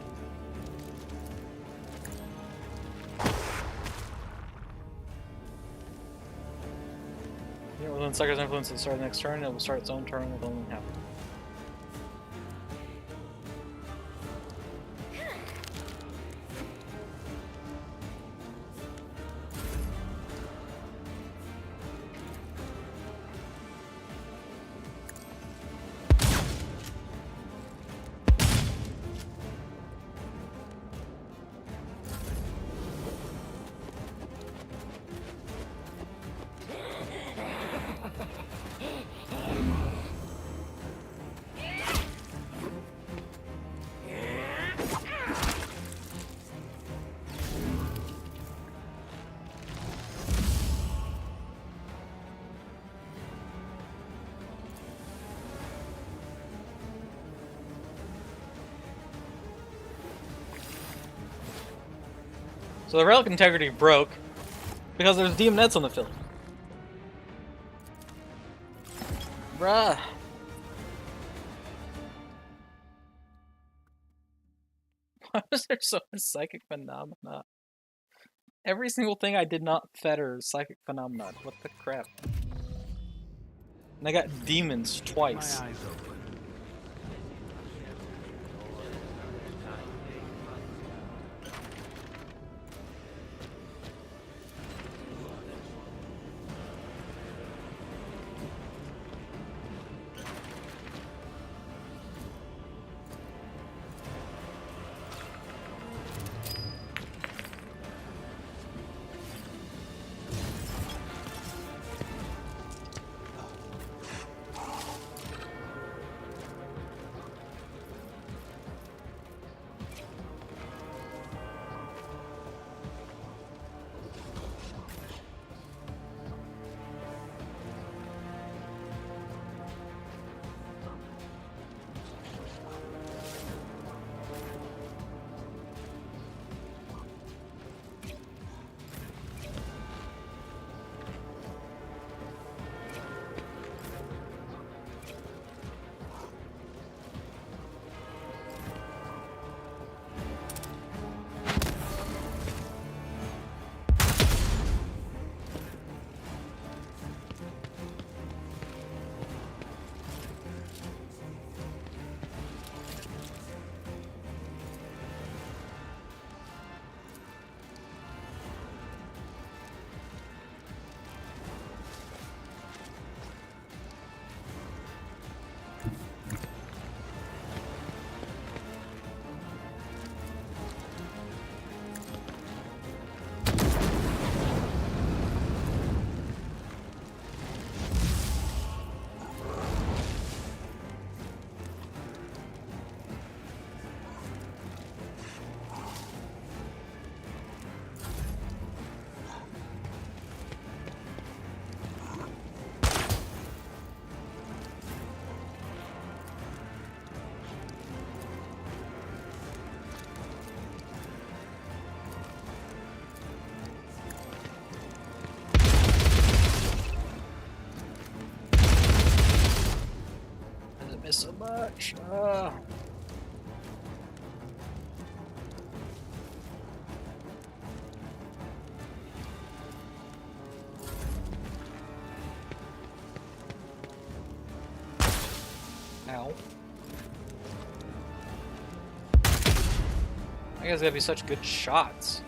Within Sucker's influence at the start of the next turn, it will start its own turn with only half. So the Relic integrity broke because there's demonettes on the field. Bruh. Why was there so much psychic phenomena? Every single thing I did not fetter is psychic phenomena. What the crap? And I got demons twice. My eyes open. miss so much. Ow. You guys gotta be such good shots.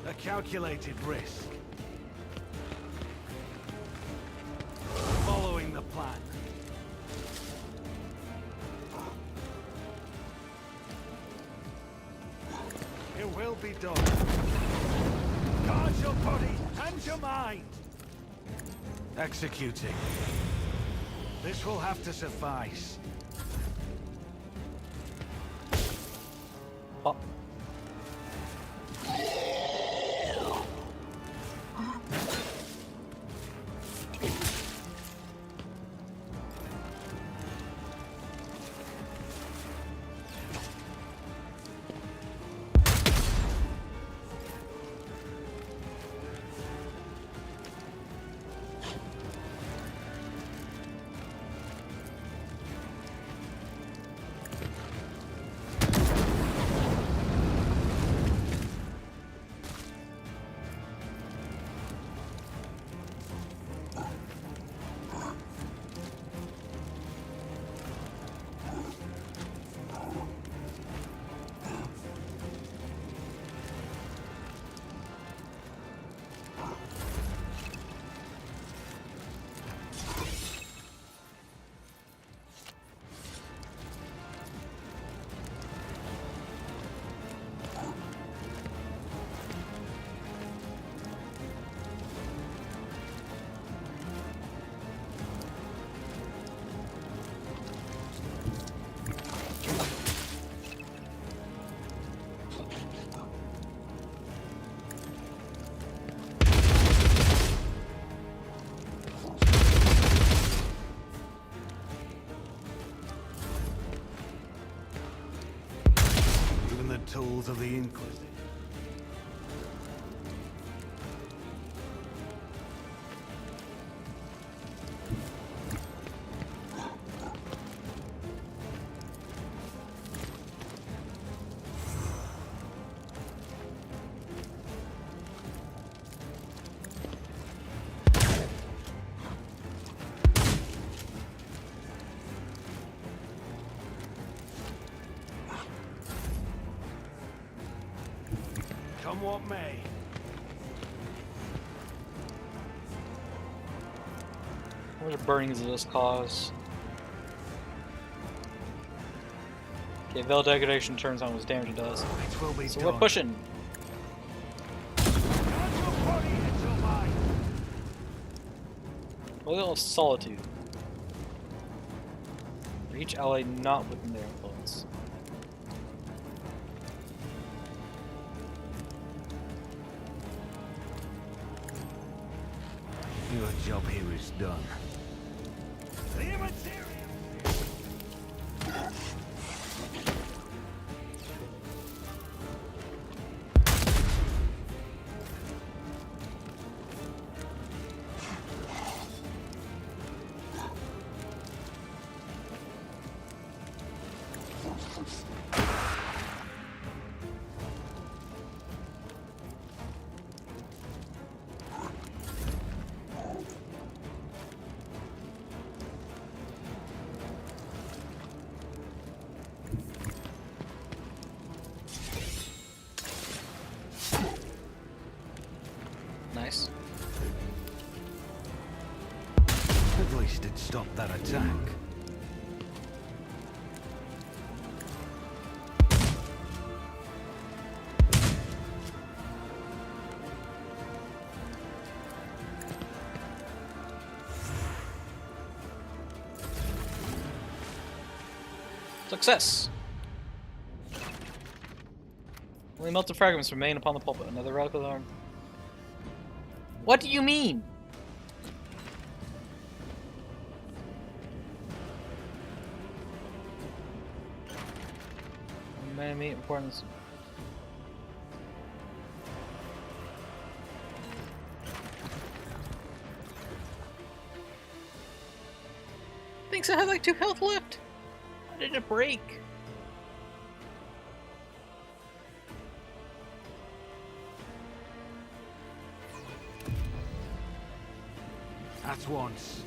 A calculated risk. Following the plan. It will be done. Guard your body and your mind. Executing. This will have to suffice. Oh. Tools of the Inquisition. Come what may. What are the burnings of this cause? Okay, veil degradation turns on what damage it does. It will be So done. we're pushing. Guard your body and your mind. Oil of Solitude. For each ally not within their influence. Your job here is done. The material. Nice. At least it stopped that attack. Success! Only melted fragments remain upon the pulpit. Another relic of the arm. What do you mean? Enemy importance. Thinks I have like 2 health left. How did it break? At once.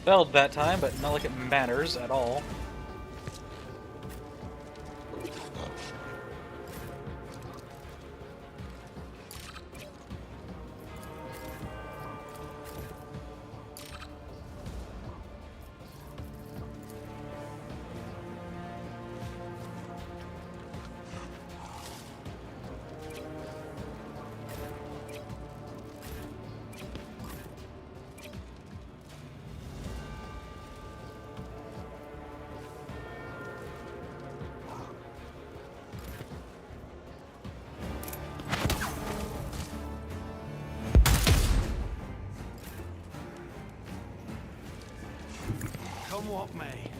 Failed that time, but not like it matters at all. Come what may.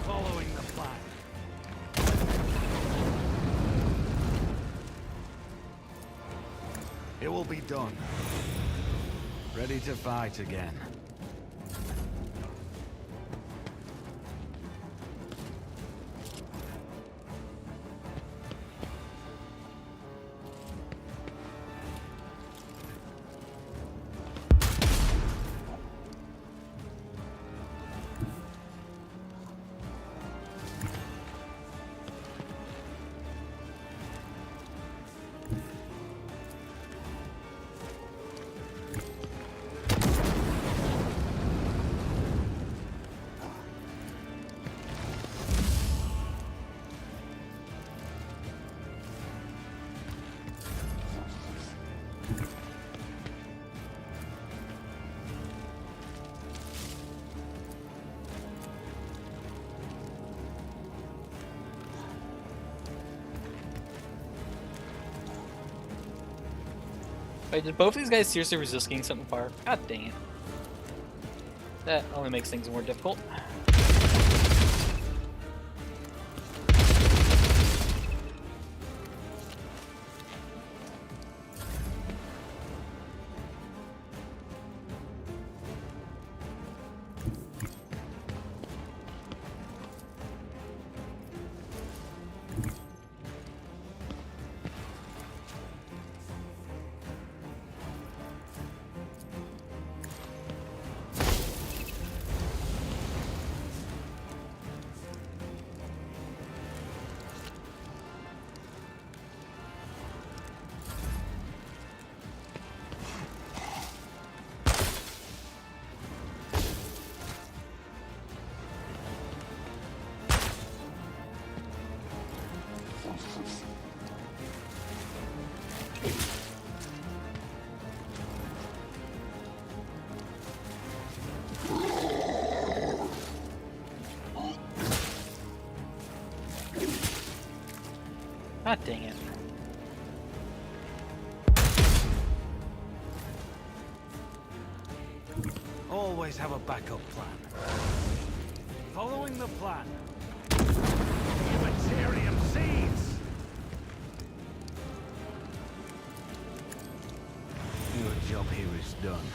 Following the plan. It will be done. Ready to fight again. Wait, did both these guys seriously resist getting set on fire? God dang it. That only makes things more difficult. God dang it. Always have a backup plan. Following the plan. Humanitarian seeds! Your job here is done.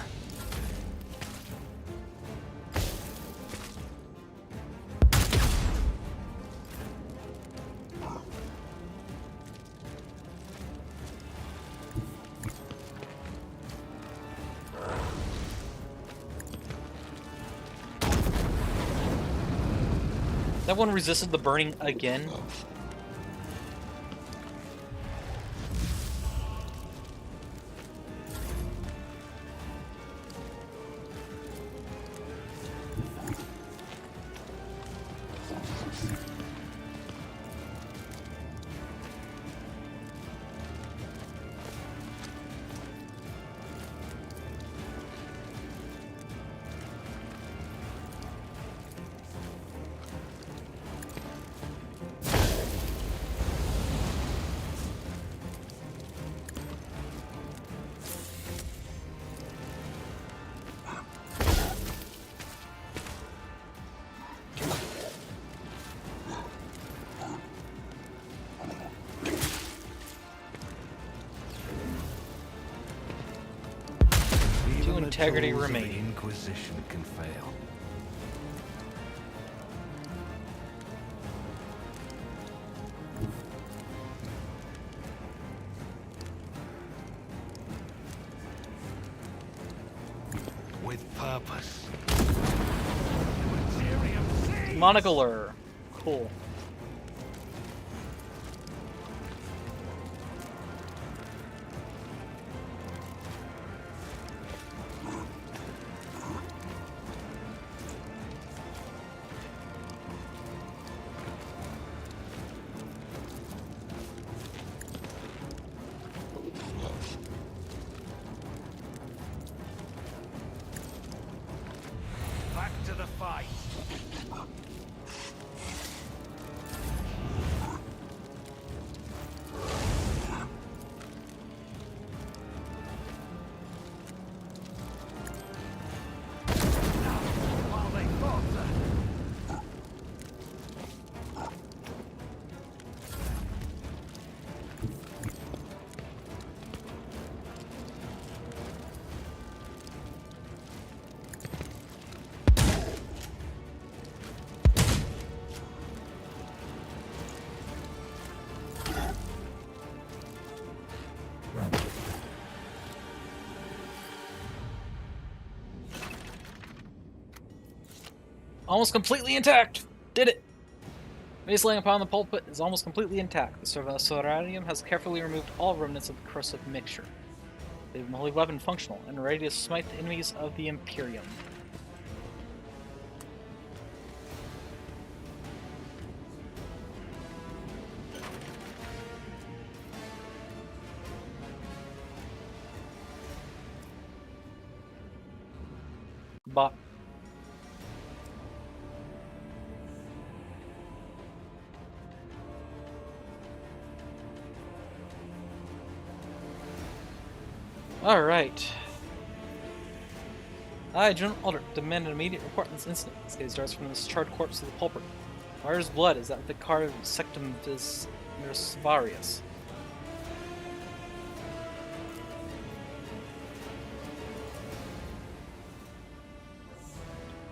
That one resisted the burning again. Integrity tools of the remaining. Inquisition can fail. With purpose. Monocular. Cool. Back to the fight. While they fought, Almost completely intact! Did it! Base laying upon the pulpit is almost completely intact. The Soradium has carefully removed all remnants of the corrosive mixture, leaving the holy weapon functional and ready to smite the enemies of the Imperium. Bot. Alright. I, General Alder, demand an immediate report on this incident. This case starts from this charred corpse to the pulpit. Martyr's blood is at the card sectum vis Varius.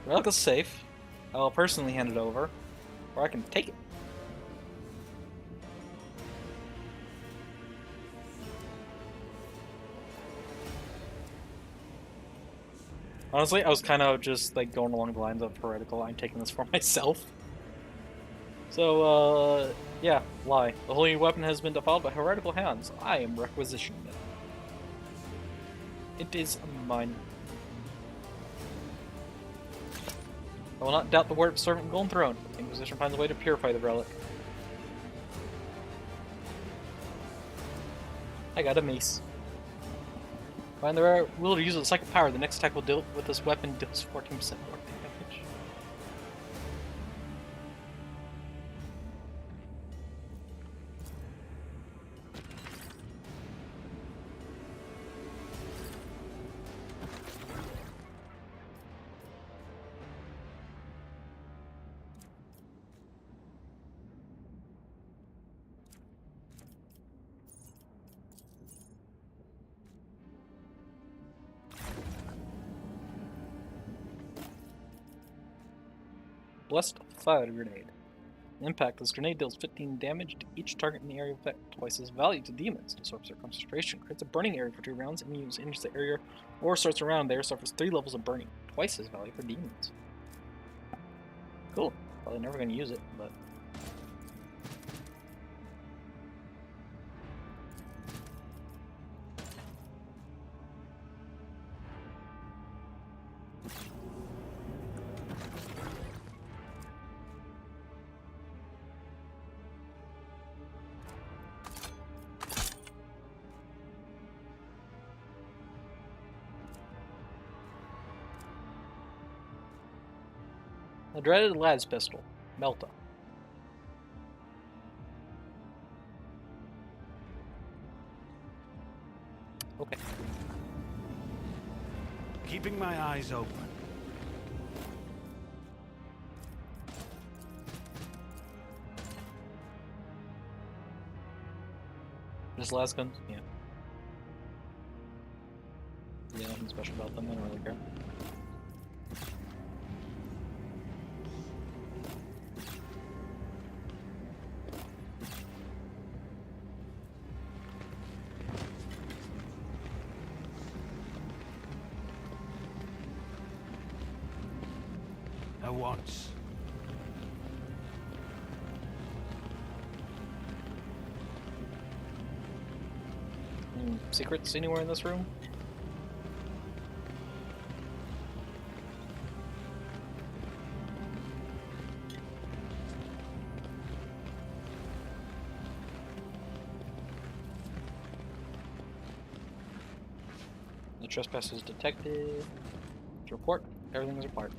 Relic is safe. I will personally hand it over, or I can take it. Honestly, I was kind of just like going along the lines of heretical. I'm taking this for myself. So, yeah, lie. The holy weapon has been defiled by heretical hands. I am requisitioning it. It is mine. I will not doubt the word of servant Golden Throne. The Inquisition finds a way to purify the relic. I got a mace. Find the will to use the psychic power. The next attack will deal with this weapon deals 14% more damage. Blessed Fire Grenade. Impact. This grenade deals 15 damage to each target in the area of effect, twice as value to demons. Disrupts their concentration. Creates a burning area for 2 rounds. Enemies enters the area or starts around there, suffers 3 levels of burning. Twice as value for demons. Cool. Probably never gonna use it, but... The dreaded lad's pistol, Melta. Okay. Keeping my eyes open. Just las guns? Yeah. Yeah, nothing special about them, I don't really care. At once. Secrets anywhere in this room? The trespass is detected. Report. Everything is apart.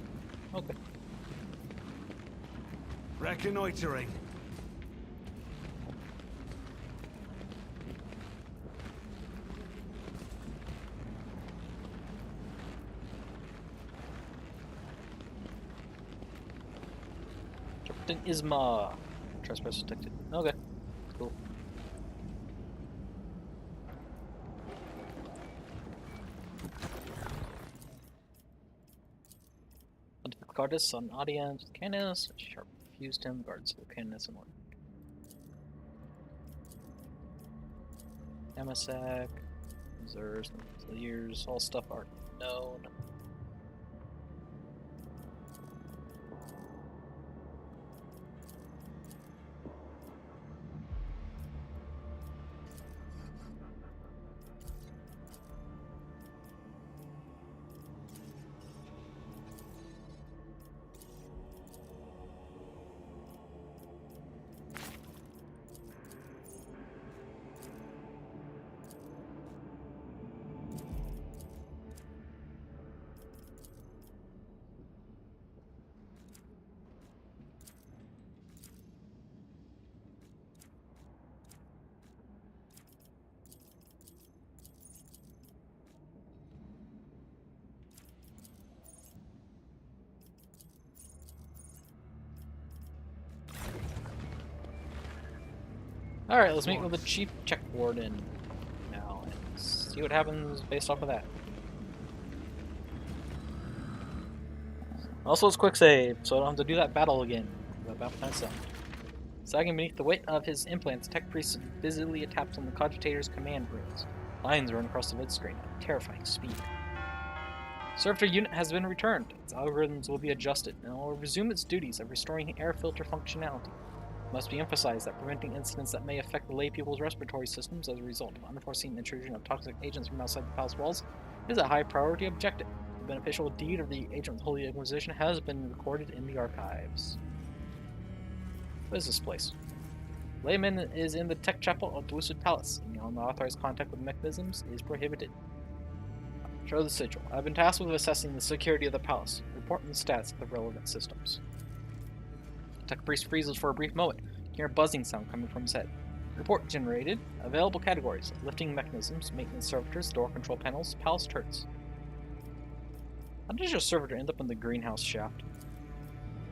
Okay. Reconnoitering. Captain Isma. Trespass detected. Okay. Cool. Guardus on audience with Canis, sharp fused him, guards with Canis and one. Amasak, Zers, years, all stuff are known. Alright, let's meet with the Chief Check Warden now and see what happens based off of that. Also, let's quick save, so I don't have to do that battle again. That battle kind of sucked. Sagging beneath the weight of his implants, Tech Priest busily taps on the Cogitator's command runes. Lines run across the vidscreen at terrifying speed. Servitor unit has been returned. Its algorithms will be adjusted, and it will resume its duties of restoring air filter functionality. It must be emphasized that preventing incidents that may affect the lay people's respiratory systems as a result of unforeseen intrusion of toxic agents from outside the palace walls is a high priority objective. The beneficial deed of the agent of the Holy Inquisition has been recorded in the archives. What is this place? Layman is in the tech chapel of the Lucid Palace, and unauthorized contact with mechanisms is prohibited. Show the sigil. I've been tasked with assessing the security of the palace. Report on the stats of the relevant systems. Tech Priest freezes for a brief moment. You hear a buzzing sound coming from his head. Report generated. Available categories: lifting mechanisms, maintenance servitors, door control panels, palace turrets. How does your servitor end up in the greenhouse shaft?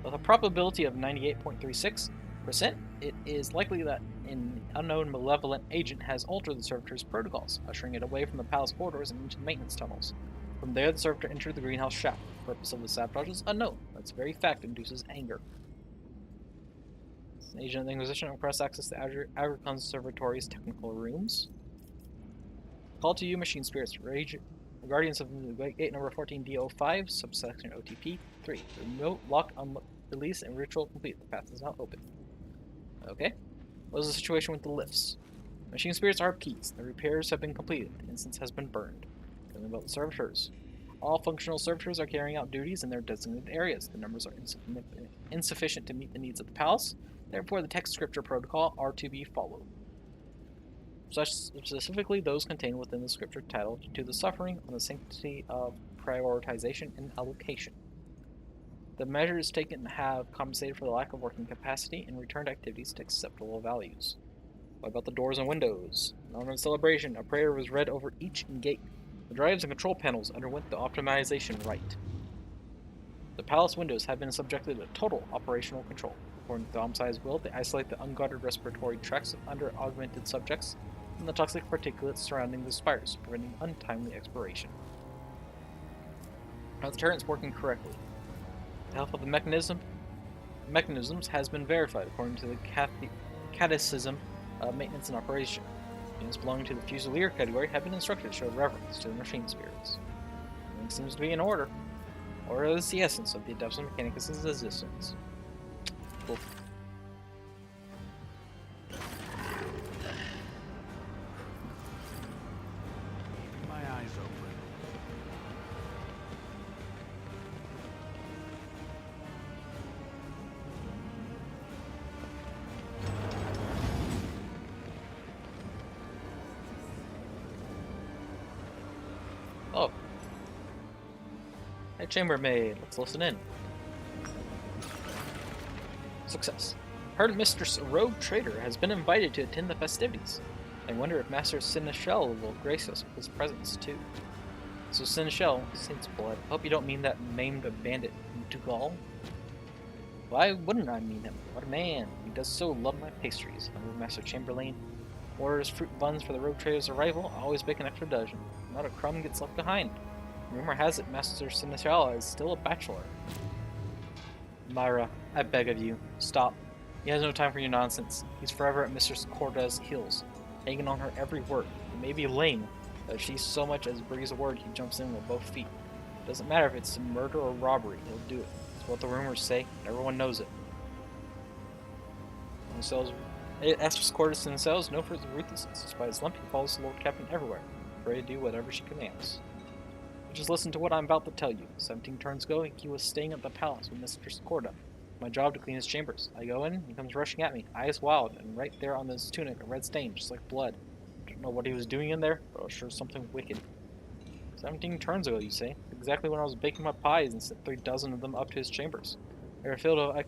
With a probability of 98.36%, it is likely that an unknown malevolent agent has altered the servitor's protocols, ushering it away from the palace corridors and into the maintenance tunnels. From there, the servitor entered the greenhouse shaft. The purpose of the sabotage is unknown, but its very fact induces anger. An agent of the Inquisition requests access to Agri Conservatory's technical rooms. Call to you, machine spirits. Guardians of the Gate number 14D05, subsection OTP 3. Remote lock release and ritual complete. The path is now open. Okay. What is the situation with the lifts? Machine spirits are appeased. The repairs have been completed. The instance has been burned. Tell me about the servitors. All functional servitors are carrying out duties in their designated areas. The numbers are insufficient to meet the needs of the palace. Therefore, the text scripture protocol are to be followed. Specifically, those contained within the scripture titled To the Suffering on the Sanctity of Prioritization and Allocation. The measures taken have compensated for the lack of working capacity and returned activities to acceptable values. What about the doors and windows? In honor of celebration, a prayer was read over each gate. The drives and control panels underwent the optimization rite. The palace windows have been subjected to total operational control. According to Domside's will, they isolate the unguarded respiratory tracts of under-augmented subjects from the toxic particulates surrounding the spires, preventing untimely expiration. Are the turrets working correctly? The health of the mechanisms has been verified according to the Catechism of Maintenance and Operation. Units belonging to the Fusilier category have been instructed to show reverence to the machine spirits. Everything seems to be in order. Order is the essence of the Adeptus Mechanicus' existence. Cool. My eyes open. Oh. Hey, chambermaid, let's listen in. Success. Heard Mistress Rogue Trader has been invited to attend the festivities. I wonder if Master Seneschal will grace us with his presence, too. So Seneschal, Saint's blood, hope you don't mean that maimed bandit Dugal. Why wouldn't I mean him? What a man. He does so love my pastries. Under Master Chamberlain orders fruit buns for the Rogue Trader's arrival, I always bake an extra dozen. Not a crumb gets left behind. Rumor has it Master Seneschal is still a bachelor. Myra, I beg of you, stop. He has no time for your nonsense. He's forever at Mistress Corda's heels, hanging on her every word. He may be lame, but if she so much as breathes a word, he jumps in with both feet. It doesn't matter if it's murder or robbery, he'll do it. It's what the rumors say, and everyone knows it. Mistress Corda's themselves know for his ruthlessness. Despite his lump, he follows the Lord Captain everywhere, ready to do whatever she commands. But just listen to what I'm about to tell you. 17 turns ago, he was staying at the palace with Mistress Corda. My job to clean his chambers. I go in, he comes rushing at me, eyes wild, and right there on his tunic, a red stain, just like blood. I don't know what he was doing in there, but it was sure something wicked. 17 turns ago, you say? Exactly when I was baking my pies and sent 3 dozen of them up to his chambers. They were filled with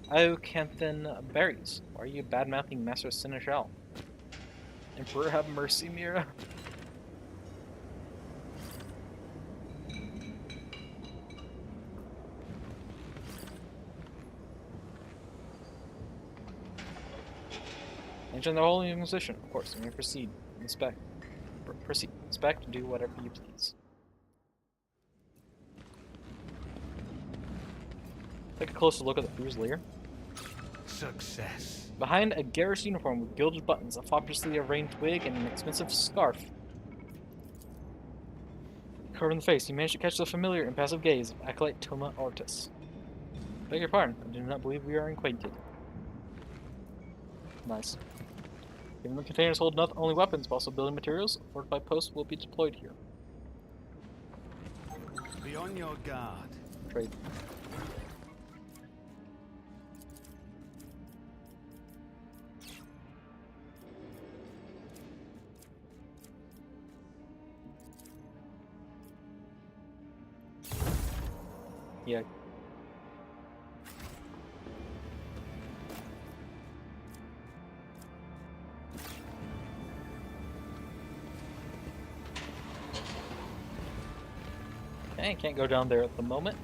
Iocanthan berries. Why are you bad-mouthing Master Seneschal? Emperor have mercy, Mira. Mention the Holy Inquisition, of course, and we proceed. Inspect. Proceed. Inspect, do whatever you please. Take a closer look at the Fusilier. Success. Behind a garish uniform with gilded buttons, a fabulously arranged wig, and an expensive scarf covered in the face, you managed to catch the familiar, impassive gaze of Acolyte Toma Ortis. Beg your pardon, I do not believe we are acquainted. Nice. Given the containers hold not only weapons, but also building materials, fortified posts will be deployed here. Be on your guard. Trade. Yeah. Okay, can't go down there at the moment.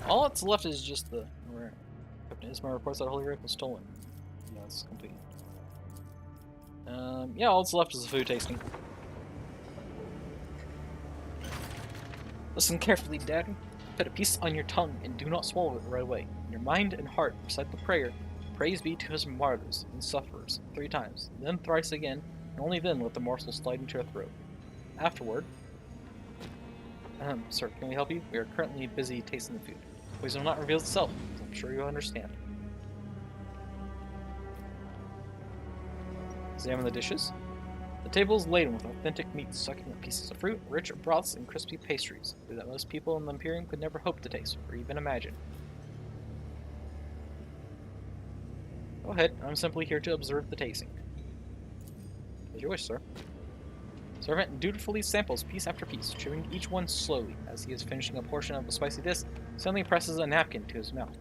All that's left is just the Captain Ismar reports that Holy Wreck was stolen. Yeah, it's complete. Yeah, all that's left is the food tasting. Listen carefully, Daddy. Put a piece on your tongue and do not swallow it right away. In your mind and heart, recite the prayer, Praise be to his martyrs and sufferers, 3 times, then thrice again, and only then let the morsel slide into your throat. Afterward, sir, can we help you? We are currently busy tasting the food. Poison will not reveal itself, as I'm sure you'll understand. Examine the dishes. The table is laden with authentic meats, sucking up pieces of fruit, rich broths, and crispy pastries, food that most people in the Imperium could never hope to taste, or even imagine. Go ahead, I'm simply here to observe the tasting. As you wish, sir. Servant dutifully samples piece after piece, chewing each one slowly. As he is finishing a portion of the spicy dish, suddenly presses a napkin to his mouth.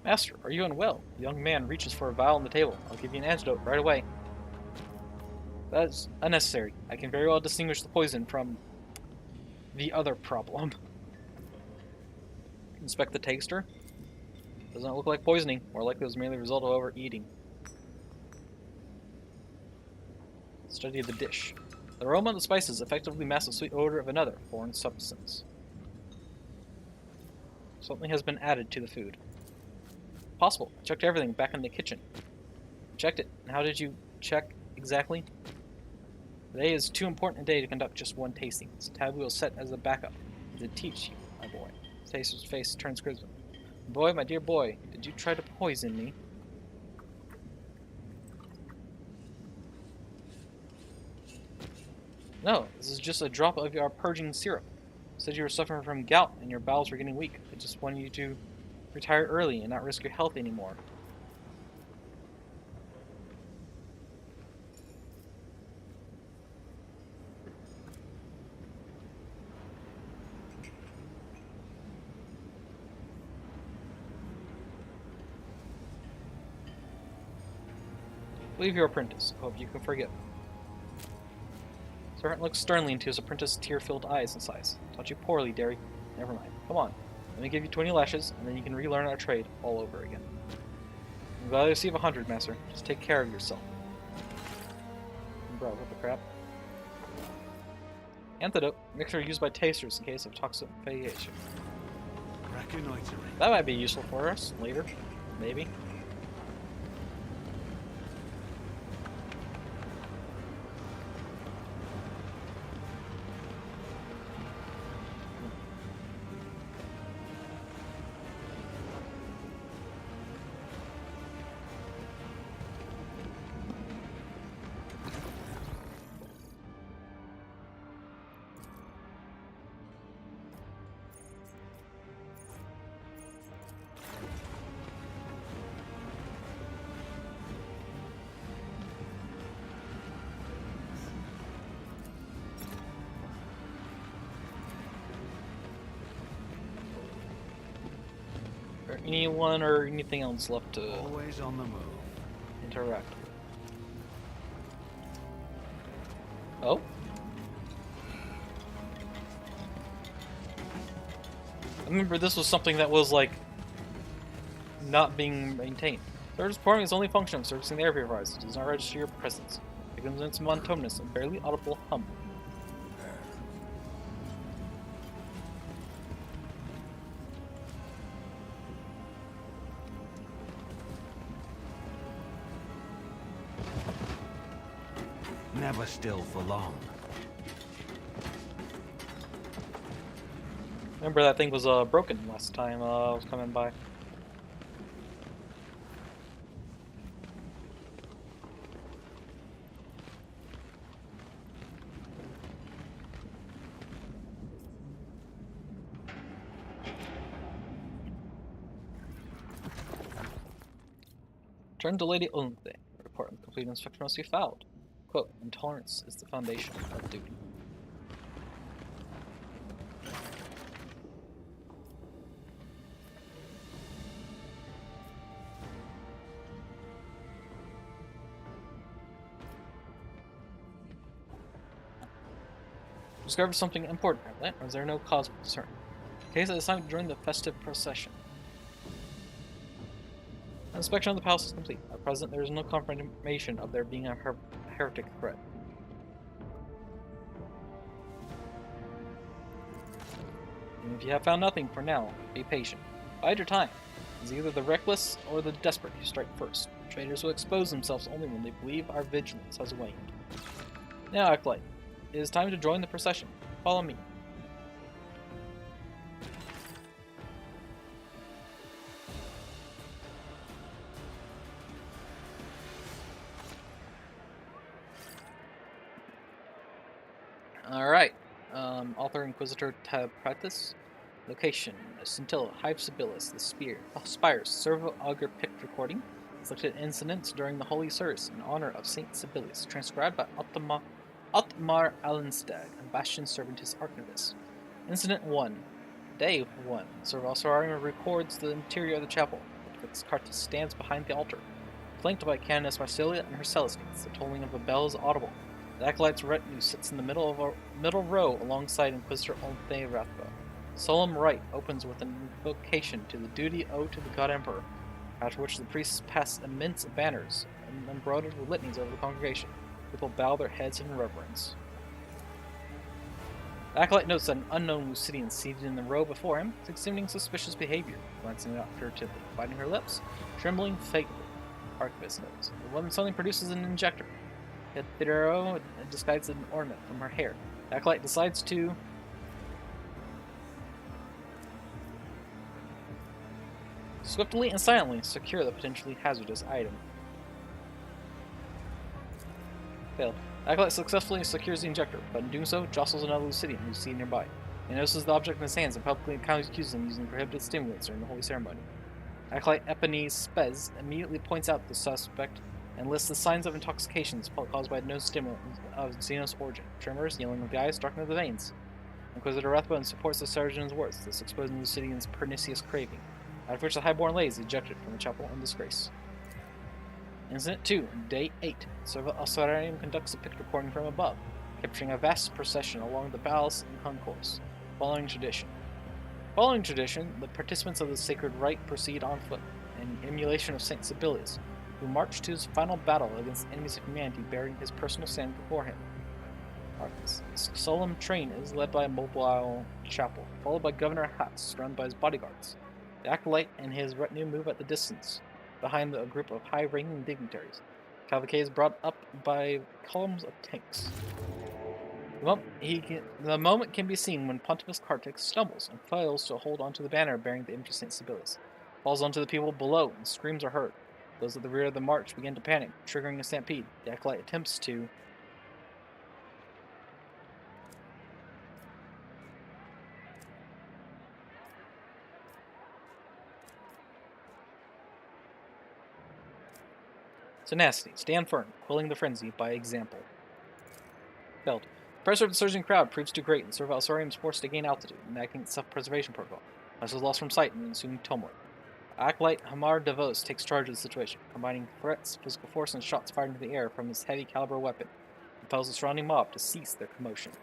Master, are you unwell? The young man reaches for a vial on the table. I'll give you an antidote right away. That is unnecessary. I can very well distinguish the poison from the other problem. Inspect the taster. Does not look like poisoning. More likely it was merely a result of overeating. Study the dish. The aroma of the spices effectively masks the sweet odor of another foreign substance. Something has been added to the food. Possible. I checked everything back in the kitchen. Checked it. And how did you check exactly? Today is too important a day to conduct just one tasting. This taboo will set as a backup to teach you, my boy. Taster's face turns crimson. Boy, my dear boy, did you try to poison me? No, this is just a drop of your purging syrup. You said you were suffering from gout and your bowels were getting weak. I just wanted you to retire early and not risk your health anymore. Leave your apprentice. Hope you can forgive. Servant looks sternly into his apprentice's tear-filled eyes and sighs. Taught you poorly, Derry. Never mind. Come on. Let me give you 20 lashes, and then you can relearn our trade all over again. I'm glad to receive 100, master. Just take care of yourself. Bro, what the crap? Antidote. Mixture used by tasters in case of toxification. That might be useful for us later. Maybe. Anyone or anything else left to always on the move. Interact with? Oh? I remember this was something that was like not being maintained. Service reporting is only function of servicing the air purifiers. It does not register your presence. It comes in some monotonous and barely audible hum. Never still for long. Remember that thing was broken last time I was coming by. Turn to Lady Olinthe. Report on complete inspection must be filed. Quote, intolerance is the foundation of duty. Discovered something important, Outlet, or is there no cause for concern? In case, it is time to join the festive procession. An inspection of the palace is complete. At present, there is no confirmation of there being a heretic threat. And if you have found nothing for now, be patient. Bide your time. It's either the reckless or the desperate who strike first. Traitors will expose themselves only when they believe our vigilance has waned. Now, Acolyte, it is time to join the procession. Follow me. Alright. Author Inquisitor Tapratis. Location: Scintilla, Hive Sibyllus, the Spires, Servo Augur Pict recording. Selected incidents during the Holy Service in honor of Saint Sibyllus, transcribed by Ottmar Allenstag, a Bastion Servantis Archivist. Incident 1. Day 1. Servo Saurarium records the interior of the chapel. Its Cartus stands behind the altar. Flanked by Canoness Marsilia and her Celestines, the tolling of a bell is audible. The Acolyte's retinue sits in the middle row alongside Inquisitor Olthe Rathbo. Solemn rite opens with an invocation to the duty owed to the God Emperor, after which the priests pass immense banners and embroidered with litanies over the congregation. People bow their heads in reverence. The Acolyte notes that an unknown Lucidian seated in the row before him is exhibiting suspicious behavior, glancing up furtively, biting her lips, trembling faintly. Archivist notes. The woman suddenly produces an injector. Yet the arrow disguises an ornament from her hair. The Acolyte decides to swiftly and silently secure the potentially hazardous item. Failed. The Acolyte successfully secures the injector, but in doing so, jostles another Lucidian who's seated nearby. He notices the object in his hands and publicly accuses him using prohibited stimulants during the holy ceremony. Acolyte Eponine Spez immediately points out the suspect and lists the signs of intoxication caused by no stimulant of Xenos origin: tremors, yelling of the eyes, darkening of the veins. Inquisitor Rathbone supports the surgeon's words, thus exposing Lucidian's pernicious craving, after which the highborn lady is ejected from the chapel in disgrace. Incident 2, Day 8. Servo Osararium conducts a pict recording from above, capturing a vast procession along the palace and concourse. Following tradition, the participants of the sacred rite proceed on foot, in emulation of Saint Sibyllus, who marched to his final battle against the enemies of humanity bearing his personal stand before him. This solemn train is led by a mobile chapel, followed by Governor Hatz, surrounded by his bodyguards. The Acolyte and his retinue move at the distance, behind a group of high-ranking dignitaries. The cavalcade is brought up by columns of tanks. The moment can be seen when Pontifex Cartix stumbles and fails to hold onto the banner bearing the image of St. Sibyllus, falls onto the people below, and screams are heard. Those at the rear of the march begin to panic, triggering a stampede. The Acolyte attempts to tenacity, stand firm, quelling the frenzy by example. Failed. The pressure of the surging crowd proves too great, and Servo Osarium is forced to gain altitude, enacting its self-preservation protocol. Much is lost from sight in the ensuing tumult. Acolyte Hamar Davos takes charge of the situation, combining threats, physical force, and shots fired into the air from his heavy-caliber weapon, and compels the surrounding mob to cease their commotion.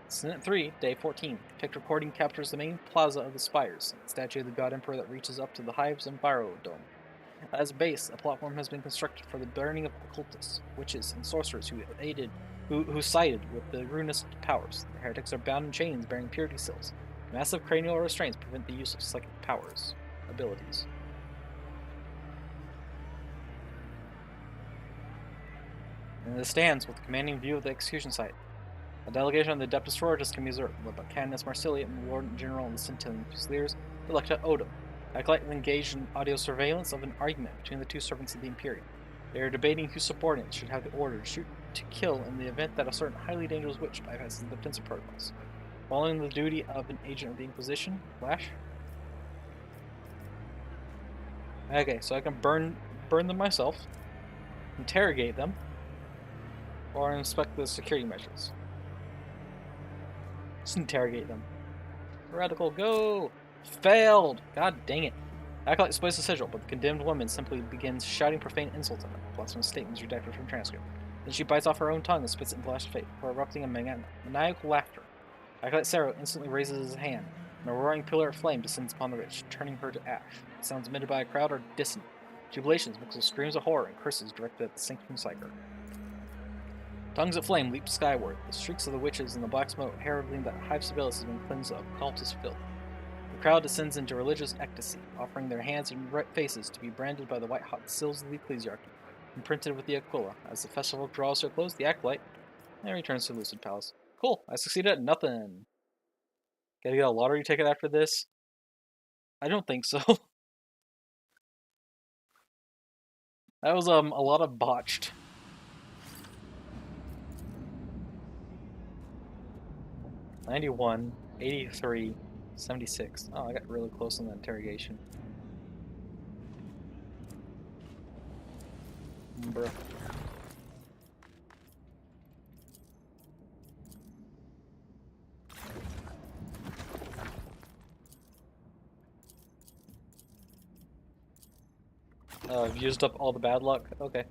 Incident 3, Day 14. The pict recording captures the main plaza of the Spires, the statue of the God Emperor that reaches up to the Hives and Pyro Dome. At its base, a platform has been constructed for the burning of occultists, witches, and sorcerers who sided with the runist powers. The heretics are bound in chains bearing purity seals. Massive cranial restraints prevent the use of psychic abilities. And it stands with a commanding view of the execution site. A delegation of the Adeptus Sororitas can be observed, led by Canoness Marsilia and Warden General of the Centillion Fusiliers, Electa Odom. Acolyte engaged in audio surveillance of an argument between the two servants of the Imperium. They are debating whose subordinates should have the order to shoot to kill in the event that a certain highly dangerous witch bypasses the defensive protocols. Following the duty of an agent of the Inquisition, Flash. Okay, so I can burn them myself, interrogate them, or inspect the security measures. Just interrogate them. Radical, go! Failed! God dang it. Acolyte displays the sigil, but the condemned woman simply begins shouting profane insults at him. Blasphemous statements redacted from transcript. Then she bites off her own tongue and spits it into Lash's face, before erupting in maniacal laughter. Acolyte Sarah instantly raises his hand, and a roaring pillar of flame descends upon the witch, turning her to ash. The sounds emitted by a crowd are dissonant. Jubilations mixed with screams of horror and curses directed at the sanctum psyker. Tongues of flame leap skyward, the shrieks of the witches and the black smoke heralding that Hive Sibyllus has been cleansed of cultist filth. The crowd descends into religious ecstasy, offering their hands and faces to be branded by the white-hot seals of the ecclesiarchy, imprinted with the Aquila. As the festival draws to a close, the acolyte returns to Lucid Palace. Cool, I succeeded at nothing. Gotta get a lottery ticket after this? I don't think so. That was a lot of botched. $91, $83, $76. Oh, I got really close on the interrogation. Bruh. I've used up all the bad luck. Okay.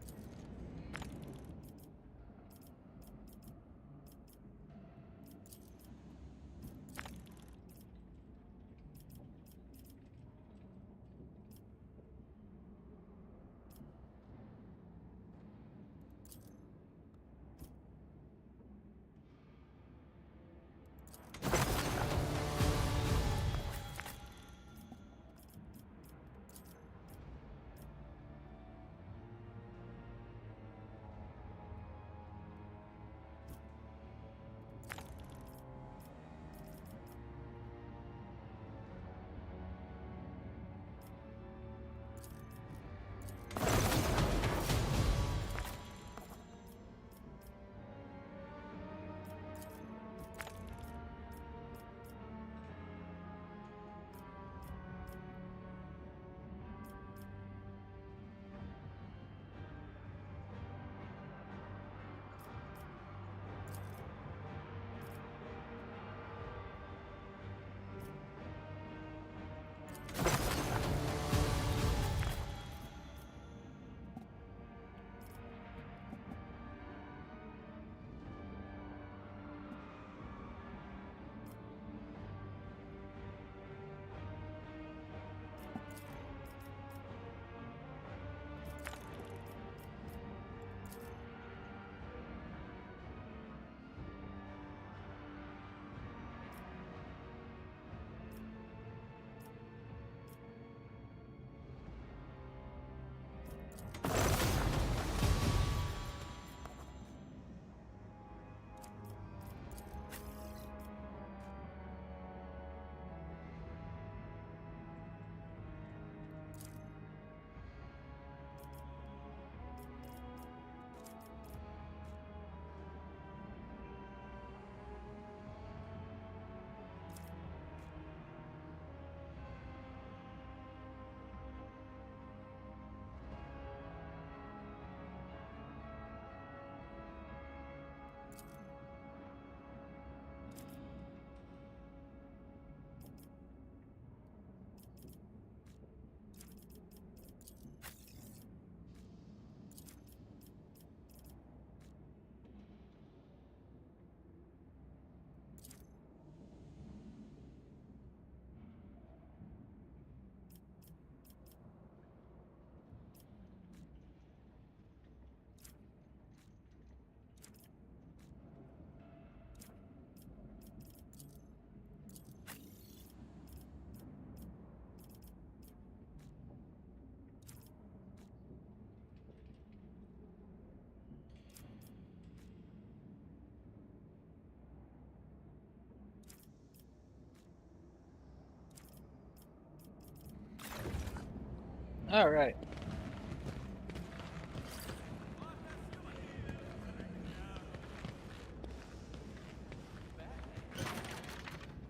Alright.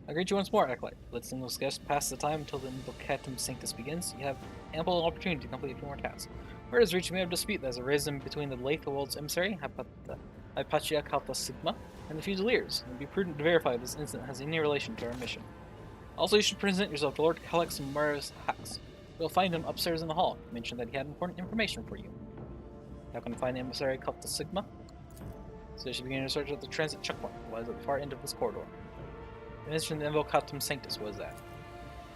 I greet you once more, Acolyte. Let's Singles guest pass the time until the Invocatum Sanctus begins. You have ample opportunity to complete a few more tasks. Word has reached me of dispute that has arisen between the lethal world's emissary, Hypatia Kappa Sigma, and the Fusiliers. It would be prudent to verify if this incident has any relation to our mission. Also, you should present yourself to Lord Calix Marius Hax. You'll find him upstairs in the hall. He mentioned that he had important information for you. How can I find the emissary Kappa Sigma? So you should begin your search at the transit checkpoint, that lies at the far end of this corridor. You mentioned the Invocatum Sanctus. What is that?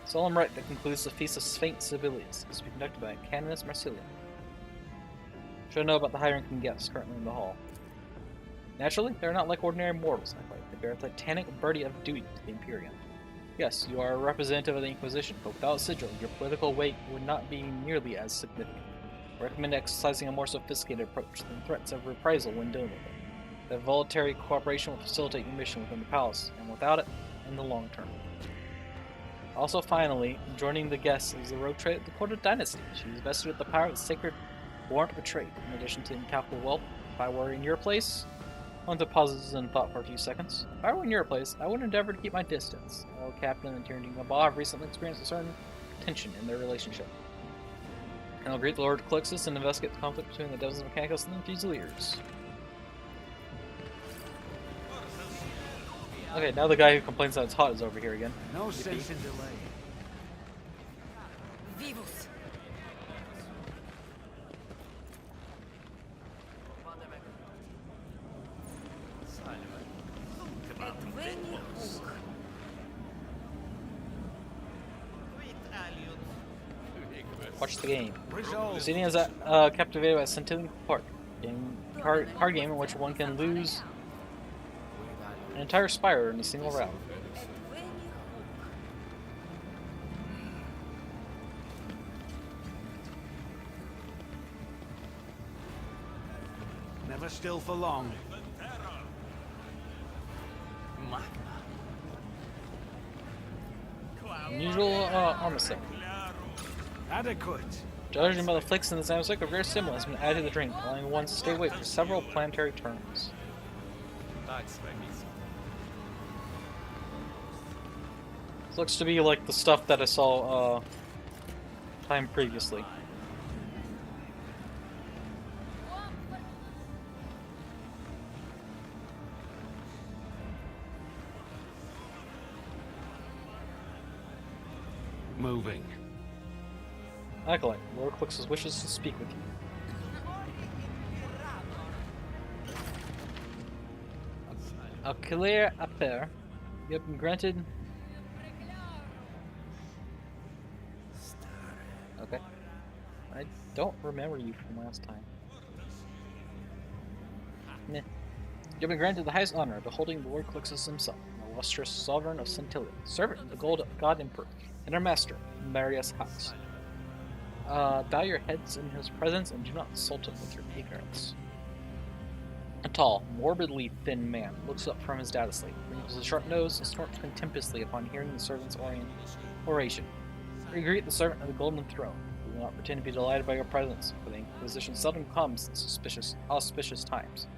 Solemn rite that concludes the Feast of Saint Sibelius is to be conducted by Canoness Marcelian. Should know about the high-ranking guests currently in the hall. Naturally, they are not like ordinary mortals. They bear a titanic burden of duty to the Imperium. Yes, you are a representative of the Inquisition, but without a sigil, your political weight would not be nearly as significant. I recommend exercising a more sophisticated approach than threats of reprisal when dealing with it. That voluntary cooperation will facilitate your mission within the palace, and without it, in the long term. Also, finally, joining the guests is the rogue trade of the Court of Dynasty. She is vested with the power of the sacred warrant of trade. In addition to incalculable wealth, if I were in your place, I want to pause this in thought for a few seconds. If I were in your place, I would endeavor to keep my distance. Our captain and Tyranny Gabal have recently experienced a certain tension in their relationship. And I'll greet the Lord Calixtus and investigate the conflict between the Devils Mechanicus and the Fusiliers. Okay, now the guy who complains that it's hot is over here again. No sense in delay. Vivos. Watch the game. Resolve. Proceeding is captivated by Centillion Park, card game in which one can lose an entire spire in a single round. Never still for long. Unusual armor set. Adequate. Judging by the flicks in the soundtrack, a rare symbol has been added to the drink, allowing one to stay awake for several planetary turns. This looks to be like the stuff that I saw time previously. Moving. Acolyte, Lord Calixtus wishes to speak with you. A clear affair. You have been granted. Okay. I don't remember you from last time. Meh. You've been granted the highest honor of beholding the Lord Calixtus himself, the illustrious sovereign of Centillion, servant of the God Emperor, and our master, Marius House. Bow your heads in his presence and do not insult him with your ignorance. A tall, morbidly thin man looks up from his data slate, wrinkles a sharp nose, and snorts contemptuously upon hearing the servant's oration. You greet the servant of the Golden Throne. We will not pretend to be delighted by your presence, for the Inquisition seldom comes in auspicious times.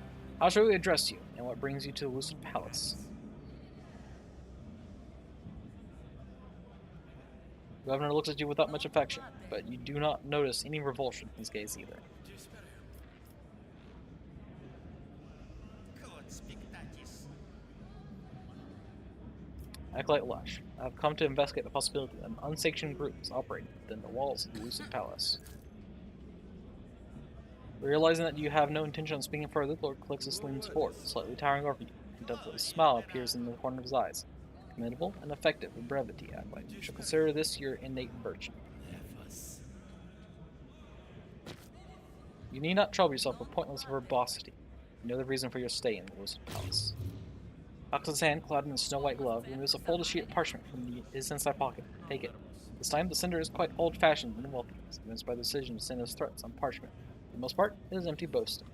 How shall we address you, and what brings you to the Lucid Palace? The governor looks at you without much affection, but you do not notice any revulsion in his gaze either. Acolyte Lush, I have come to investigate the possibility that an unsanctioned group is operating within the walls of the Lucid Palace. Realizing that you have no intention of speaking further, Lord Calixtus leans forward, slightly towering over you, and a smile appears in the corner of his eyes. Commendable and effective with brevity, Acolyte. You shall consider this your innate virtue. You need not trouble yourself with pointless verbosity. You know the reason for your stay in the Lucid Palace. Ox's hand, clad in a snow-white glove, removes a folded sheet of parchment from his inside pocket. Take it. This time, the sender is quite old-fashioned and wealthy, convinced by the decision to send his threats on parchment. For the most part, it is empty boasting.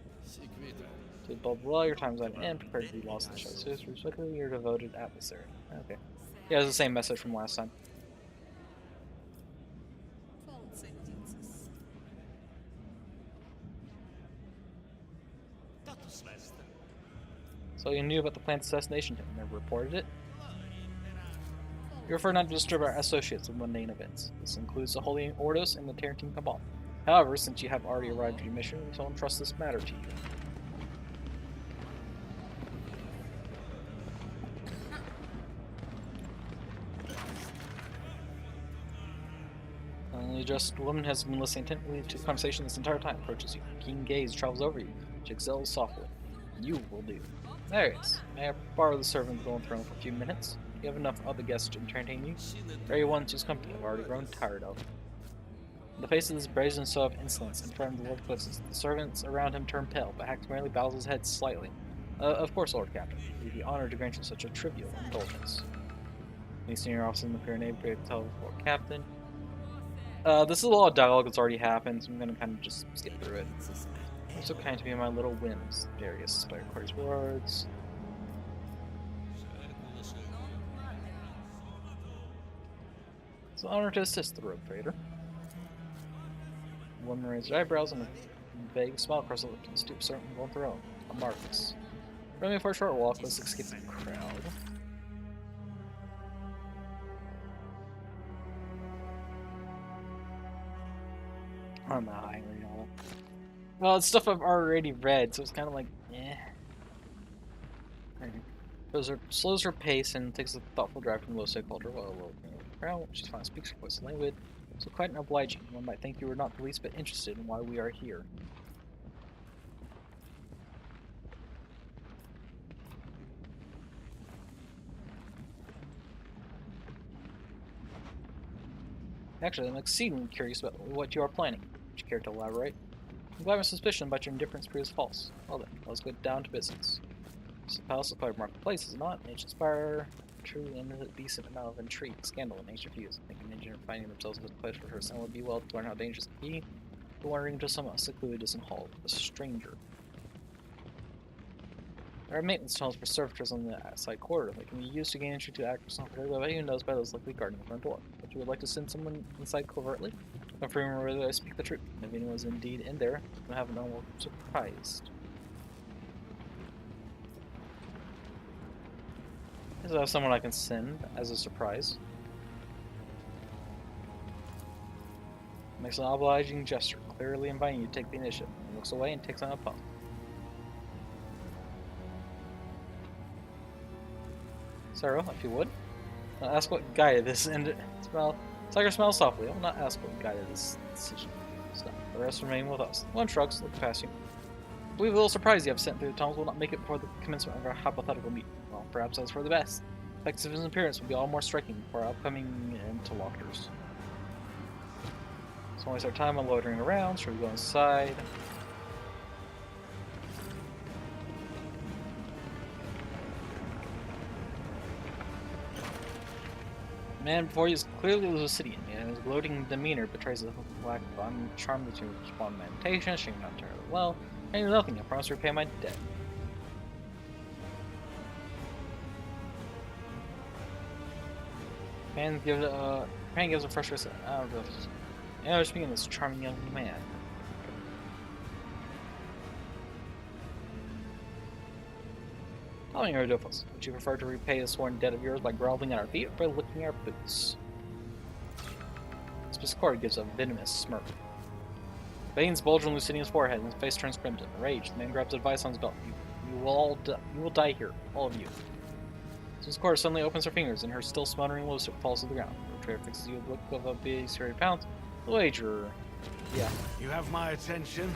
To blah blah, your time's at an end, prepare to be lost in the shadows. Respectfully, your devoted adversary. Okay. Yeah, it's the same message from last time. So you knew about the planned assassination and never reported it? You prefer not to disturb our associates with mundane events. This includes the Holy Ordos and the Tarantine Cabal. However, since you have already arrived at your mission, we shall entrust this matter to you. The addressed woman has been listening intently to the conversation this entire time. Approaches you. Keen gaze travels over you. She exhales softly. You will do. There he is. May I borrow the servant golden throne for a few minutes? You have enough other guests to entertain you. Very ones whose company I've already grown tired of. In the face of this brazen show of insolence in front of the Lord Eclipses, the servants around him turn pale, but Hax merely bows his head slightly. Of course, Lord Captain. We'd be honored to grant you such a trivial indulgence. Any senior officer in the Pyrenees brave to tell the Lord Captain. This is a lot of dialogue that's already happened, so I'm gonna kind of just skip through it. You're so kind to me in my little whims. Various Spider Quarry's words. It's an honor to assist the rogue trader. The woman raised her eyebrows and a vague smile across her lips and stooped certain on her own. A Marcus. Running for a short walk, let's escape the crowd. I'm not angry at all. Well, it's stuff I've already read, so it's kind of like, eh. Slows her pace and takes a thoughtful drive from the low stakeholder while looking at the crowd. She finally speaks her voice language, so quite an obliging. One might think you were not the least bit interested in why we are here. Actually, I'm exceedingly curious about what you are planning. Would you care to elaborate? I'm glad my suspicion about your indifference proves false. Well then, let's get down to business. This palace of quite a marketplace, is it not? An ancient spire, truly in a decent amount of intrigue, scandal, and ancient views. I think an engineer finding themselves in this place for her son would be well to learn how dangerous it can be. But wandering into some secluded distant hall with a stranger. There are maintenance tunnels for servitors on the side corridor. They can be used to gain entry to actors not particularly by anyone knows by those likely guarding the front door. But you would like to send someone inside covertly? Confirm whether I speak the truth. If anyone was indeed in there, I have no more surprised. So I have someone I can send as a surprise. Makes an obliging gesture, clearly inviting you to take the initiative. He looks away and takes on a puff. Sarah, if you would. I'll ask what guided this and smell. Tiger smells softly. I will not ask what guided this decision. Stop. The rest remain with us. One shrugs, look past you. I believe the little surprise you have sent through the tunnels will not make it before the commencement of our hypothetical meeting. Well, perhaps that's for the best. The effects of his appearance will be all more striking for our upcoming interlocutors. So when we start time on loitering around, should we go inside? The man before you is clearly Lucidian, and his gloating demeanor betrays a lack of charm to respond to meditation, showing not entirely well. I know nothing, I promise to repay my debt. Man gives a frustrated I was speaking of this charming young man. Tell me, Rodolphus, would you prefer to repay a sworn debt of yours by groveling at our feet or by licking our boots? Spiscord gives a venomous smirk. Veins bulge on Lucinian's forehead and his face turns crimson. Enraged, the man grabs advice on his belt. You will die here, all of you. Spiscord suddenly opens her fingers and her still smothering lipstick falls to the ground. The trader fixes you with a look of a big, serious pounce. The wagerer. Yeah. You have my attention.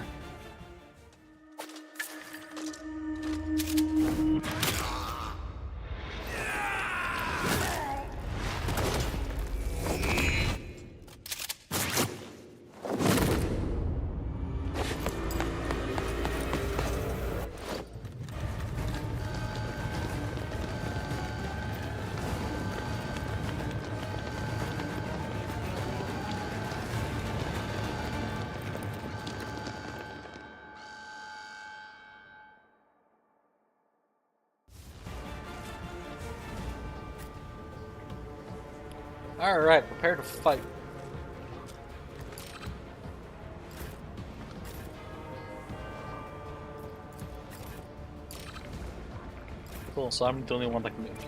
Alright, prepare to fight. Cool, so I'm the only one that can move.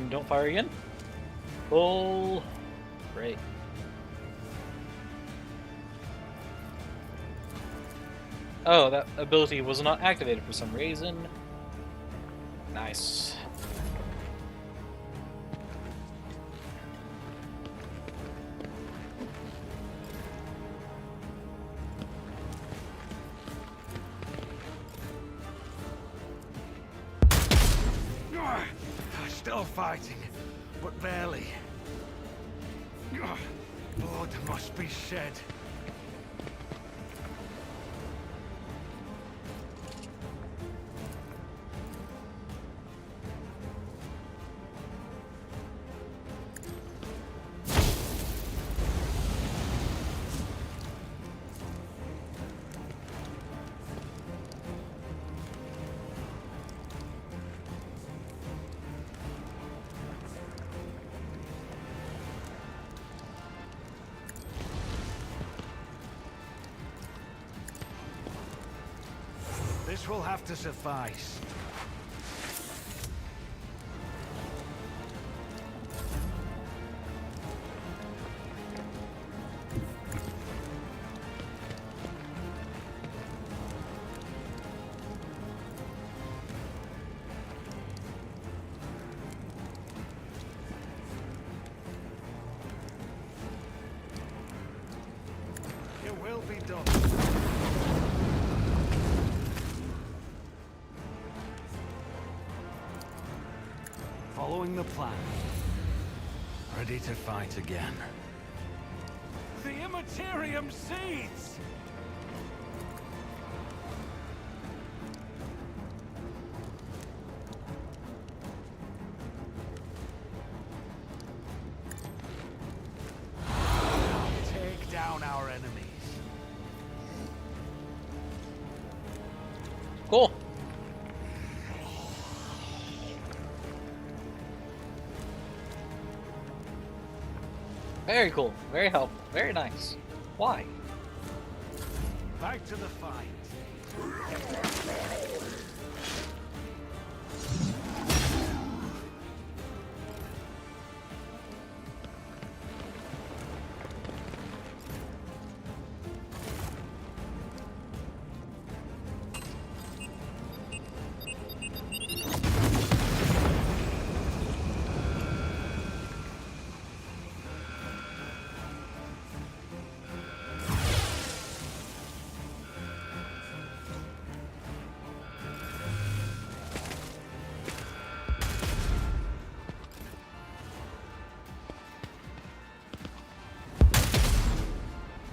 And don't fire again. Pull. Great. Oh, that ability was not activated for some reason. Nice. Still fighting, but barely. Blood must be shed. This will have to suffice. It will be done. Following the plan. Ready to fight again. The Immaterium seeds! Take down our enemies. Cool. Very cool. Very helpful. Very nice. Why? Back to the fight.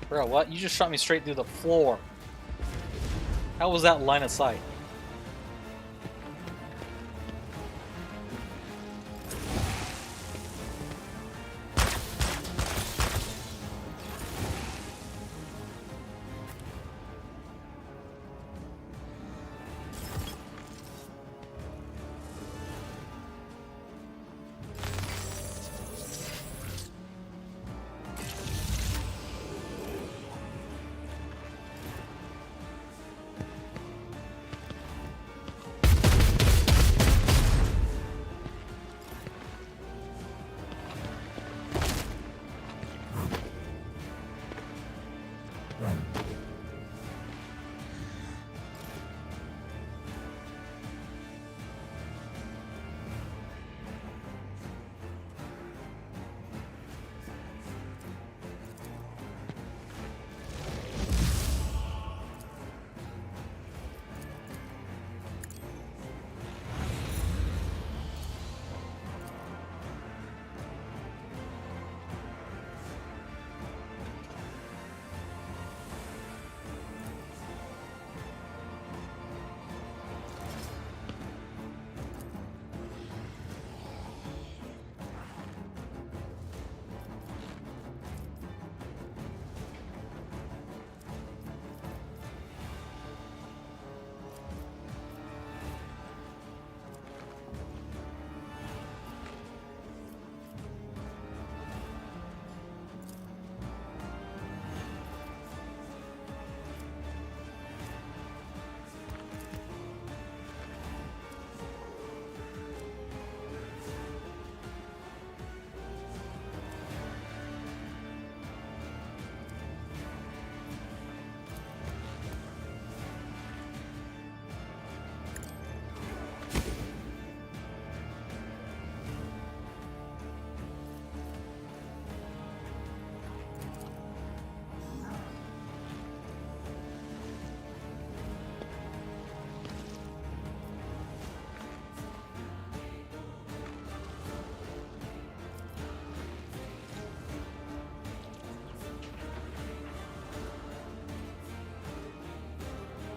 Bro, what? You just shot me straight through the floor. How was that line of sight?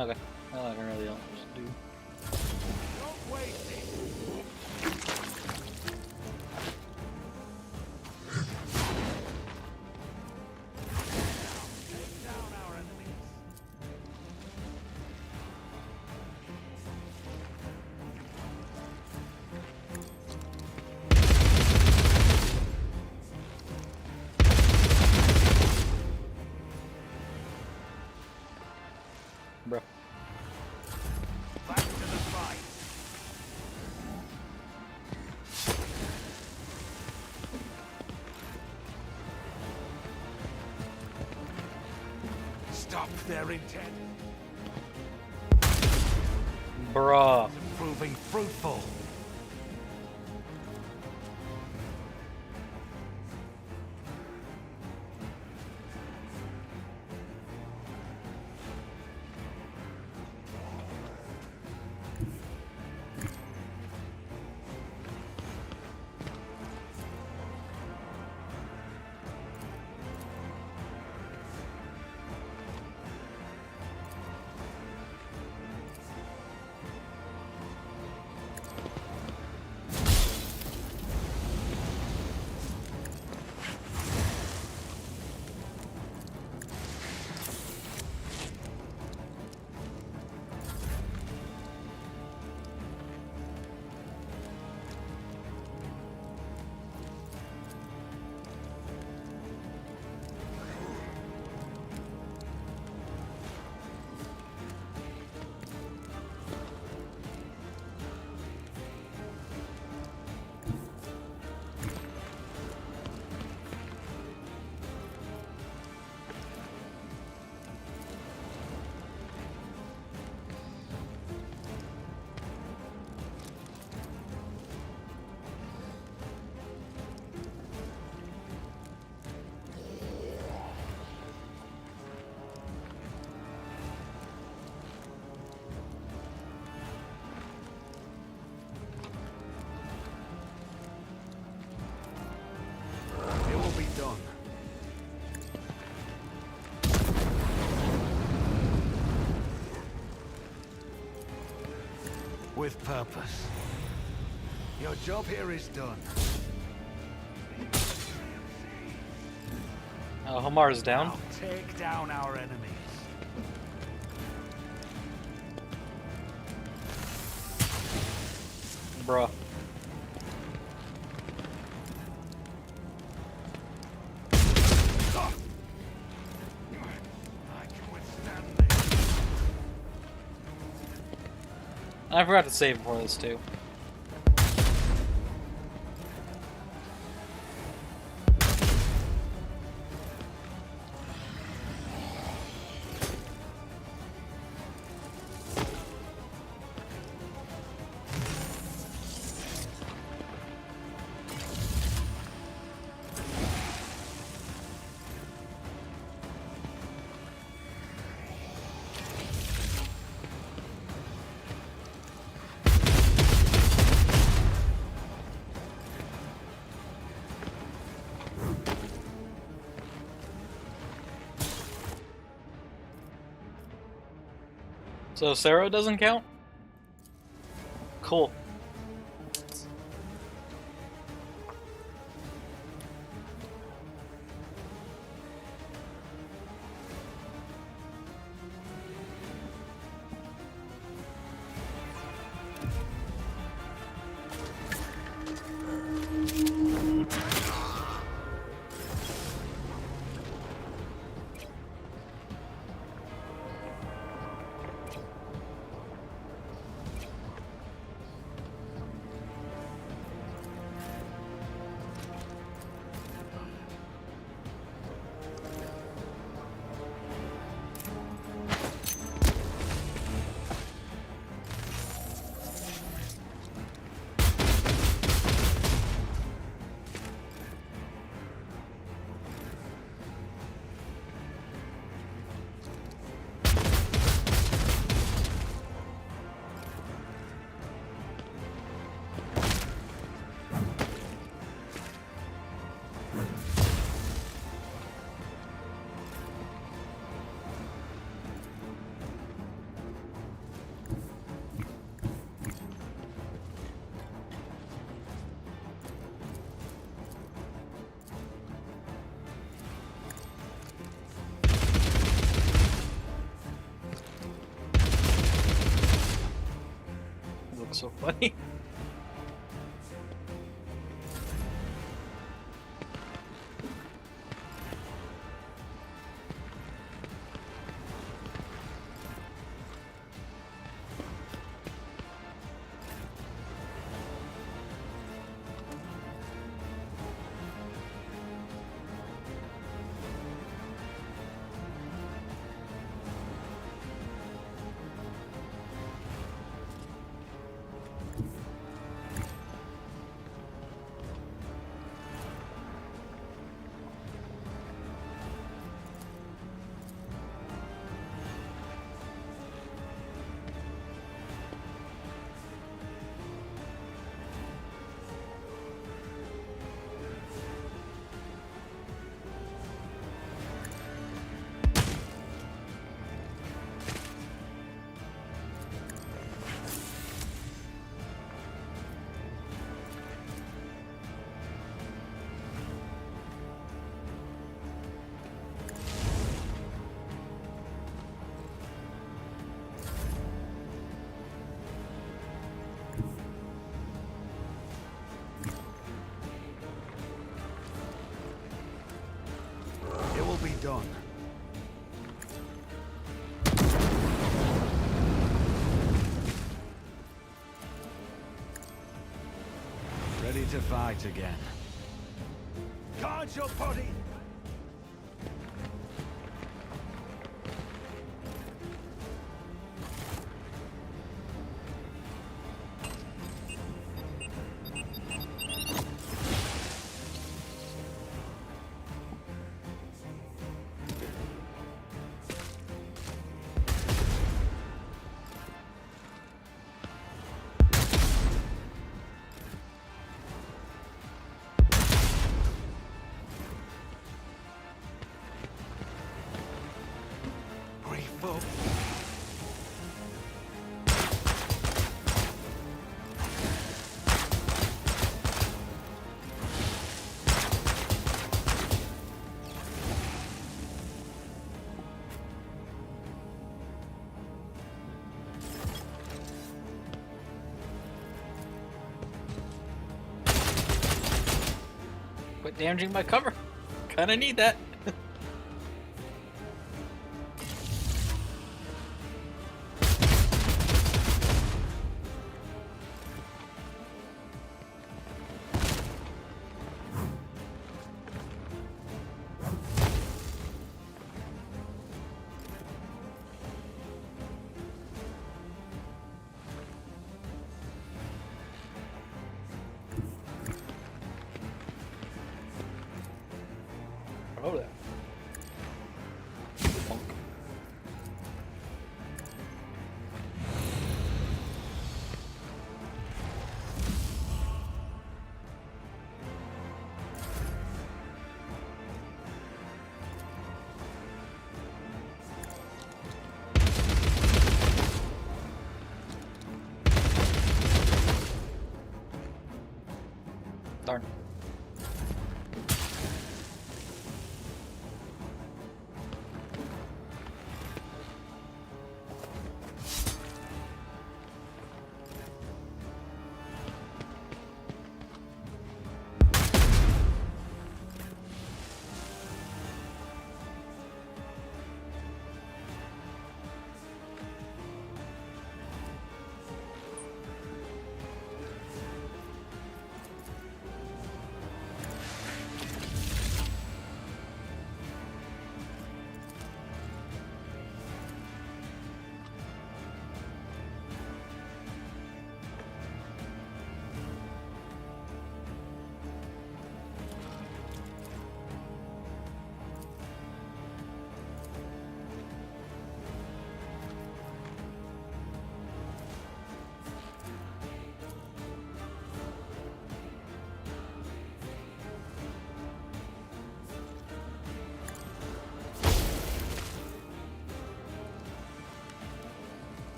Okay. Well, I can really don't just do. Don't waste it. Take down our enemies. Bro. Back to the fight. Stop their intent. Bruh. It's proving fruitful. It will be done. With purpose. Your job here is done. Homar is down. Now take down our enemies. Bruh. I can withstand this. I forgot to save before this too. So Sarah doesn't count? Cool. so funny. It will be done. Ready to fight again. Guard your body! Grateful. Quit damaging my cover. Kinda need that. Oh, that. Bonk. Darn.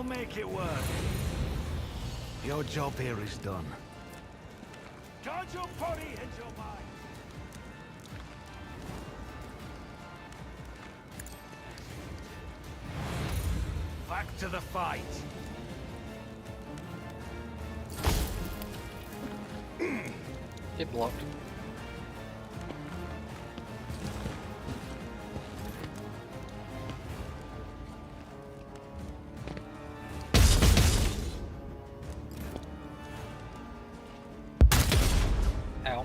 I'll make it work. Your job here is done. Guard your body and your mind. Back to the fight. It blocked. Ow.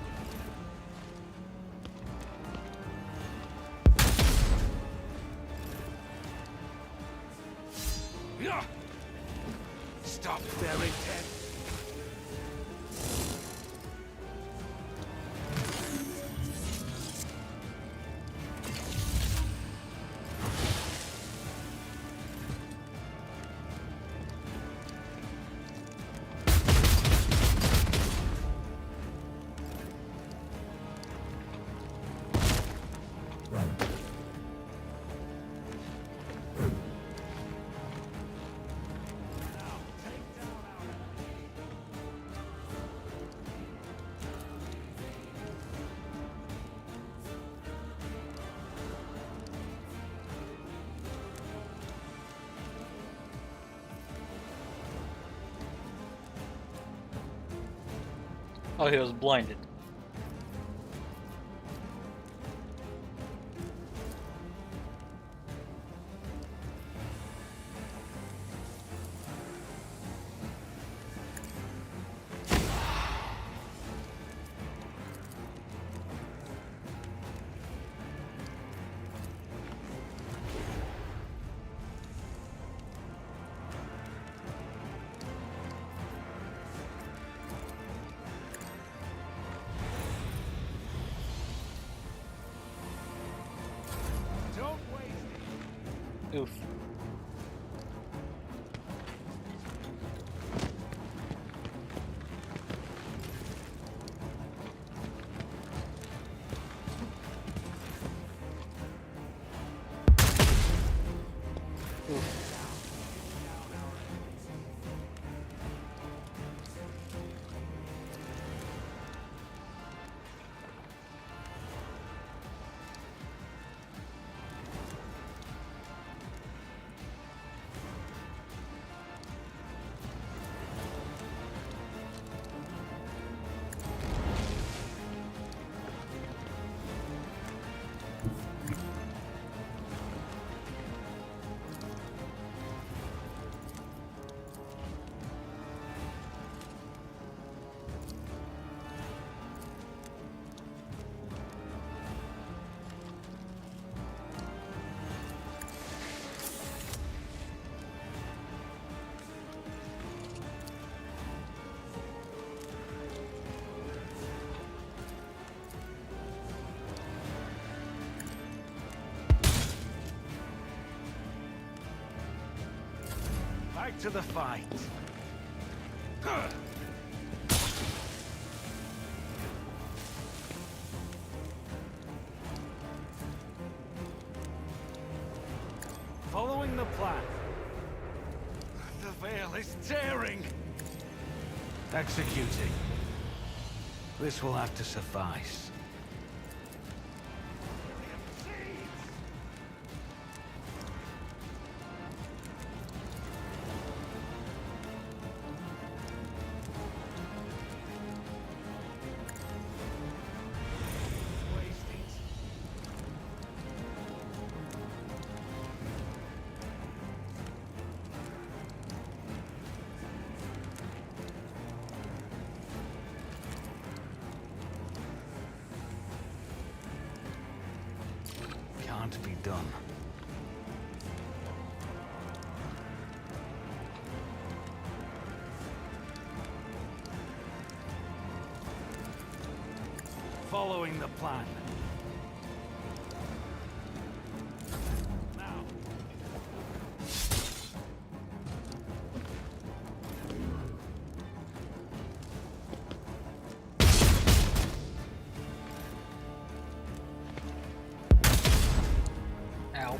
Stop their intent. Oh, he was blinded. Don't waste it. Oof. Back to the fight. Following the plan. The veil is tearing. Executing. This will have to suffice. Can't be done. Following the plan. Now. Ow.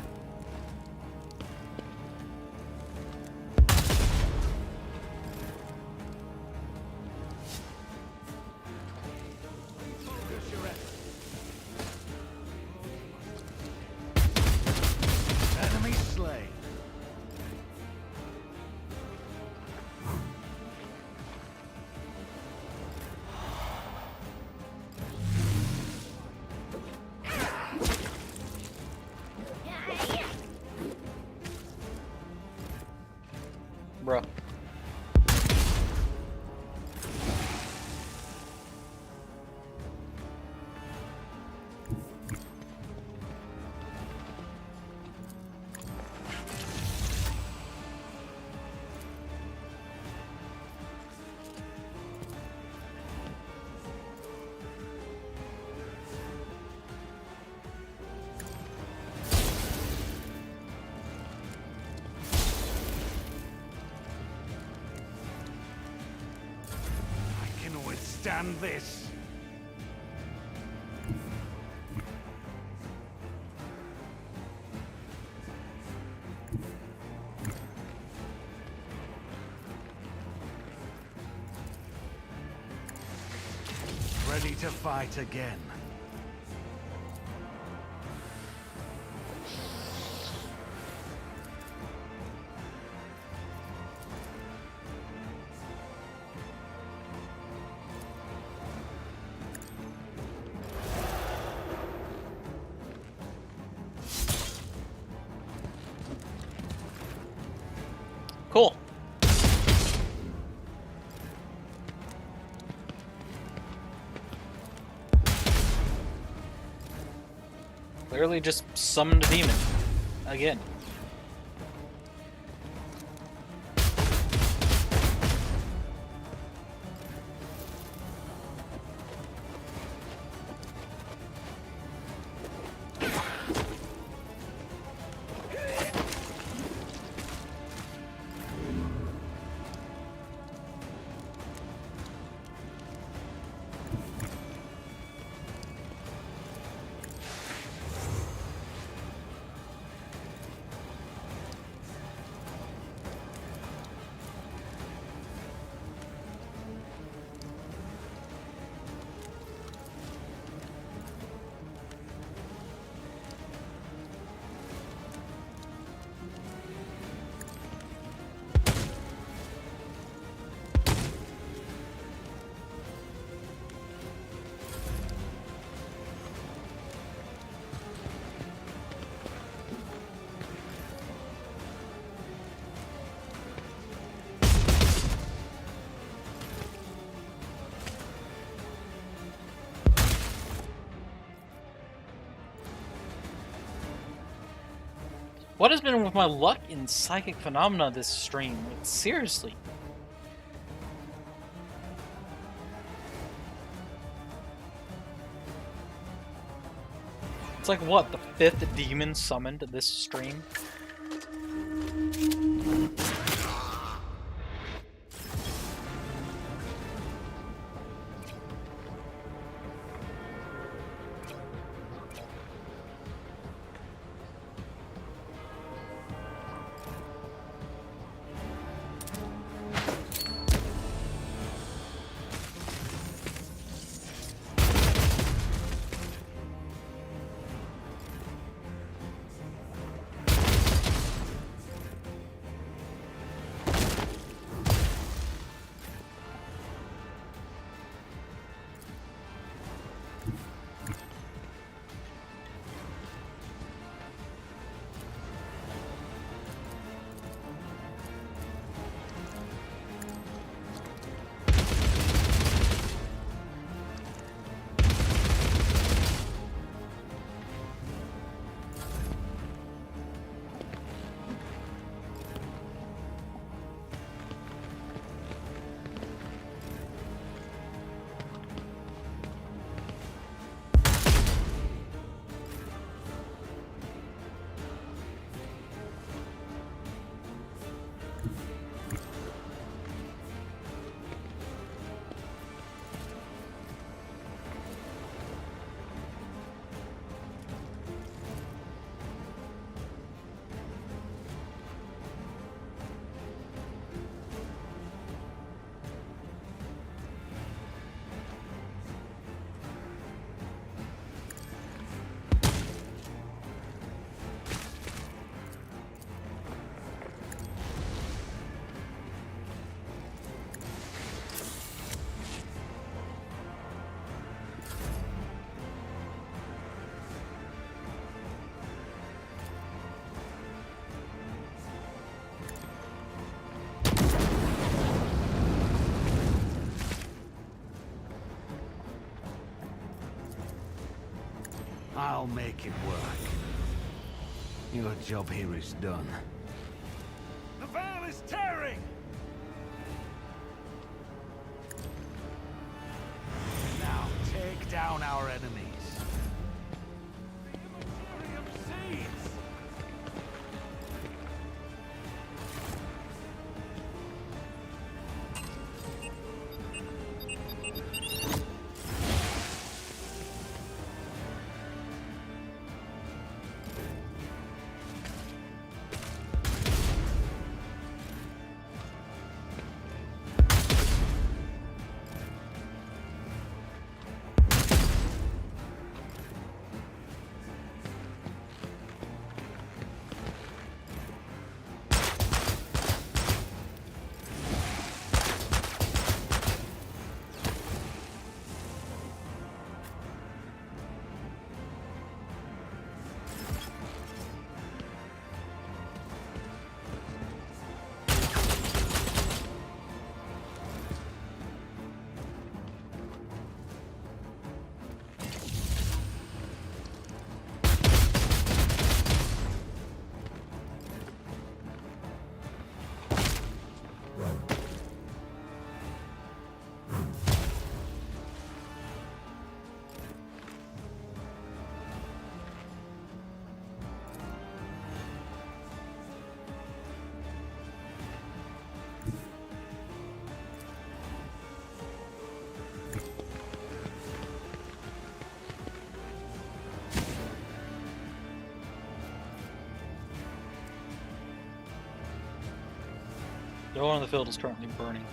stand this. Ready to fight again. Cool. Clearly just summoned a demon. Again. What has been with my luck in psychic phenomena this stream? Like, seriously. It's like, what, the 5th demon summoned this stream? I'll make it work. Your job here is done. The veil is tearing! Now take down our enemies. The Imperium seeds! door on the field is currently burning.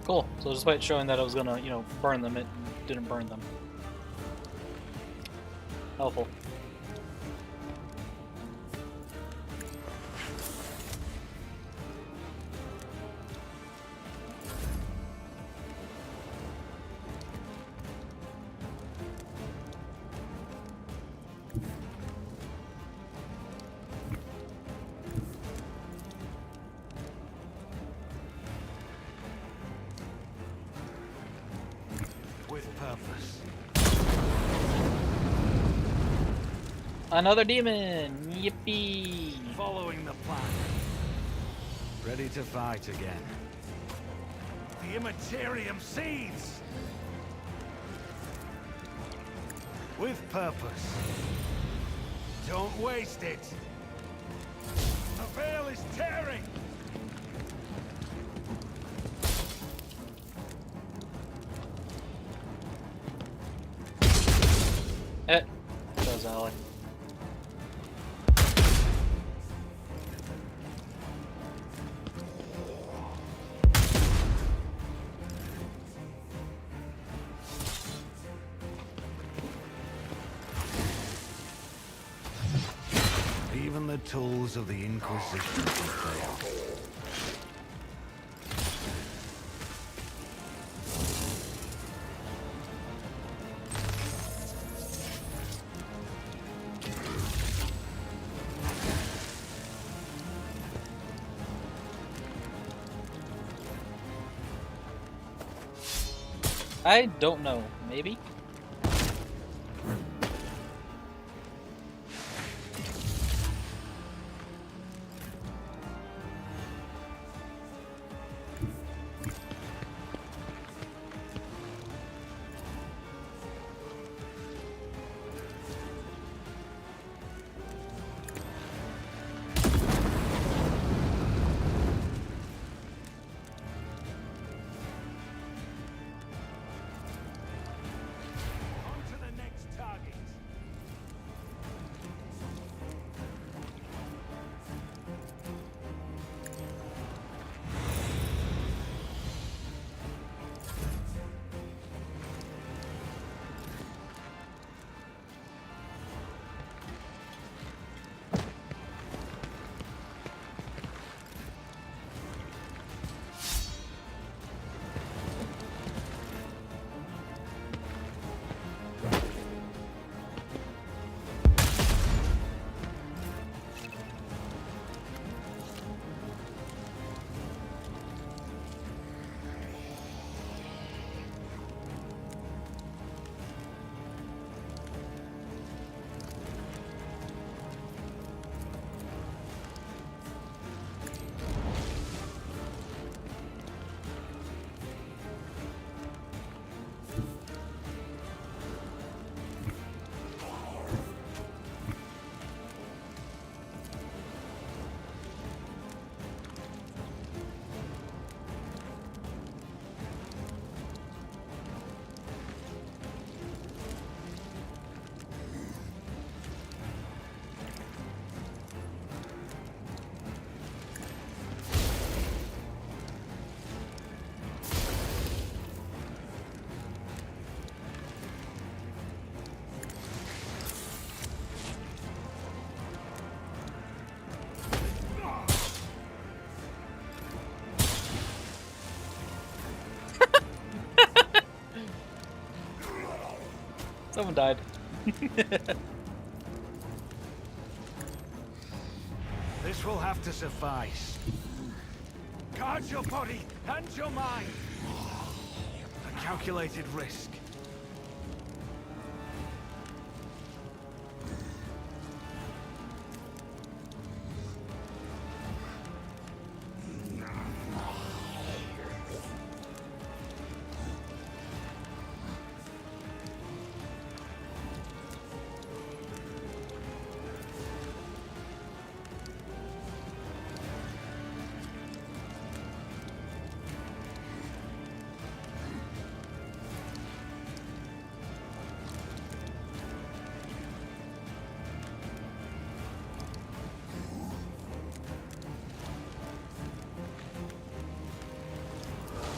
Cool. So despite showing that I was gonna, burn them, it didn't burn them. Helpful. With purpose. Another demon! Yippee! Following the plan. Ready to fight again. The Immaterium seeds! With purpose. Don't waste it. The veil is tearing! Goes Ally. Even the tools of the Inquisition can fail. I don't know. Maybe? Someone died. This will have to suffice. Guard your body and your mind. A calculated risk.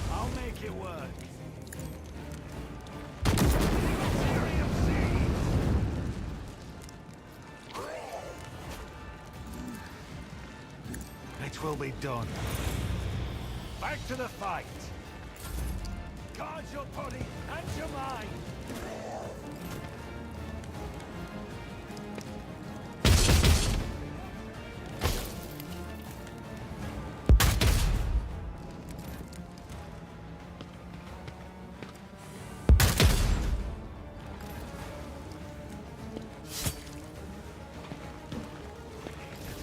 I'll make it work. It will be done. Back to the fight. Guard your body and your mind.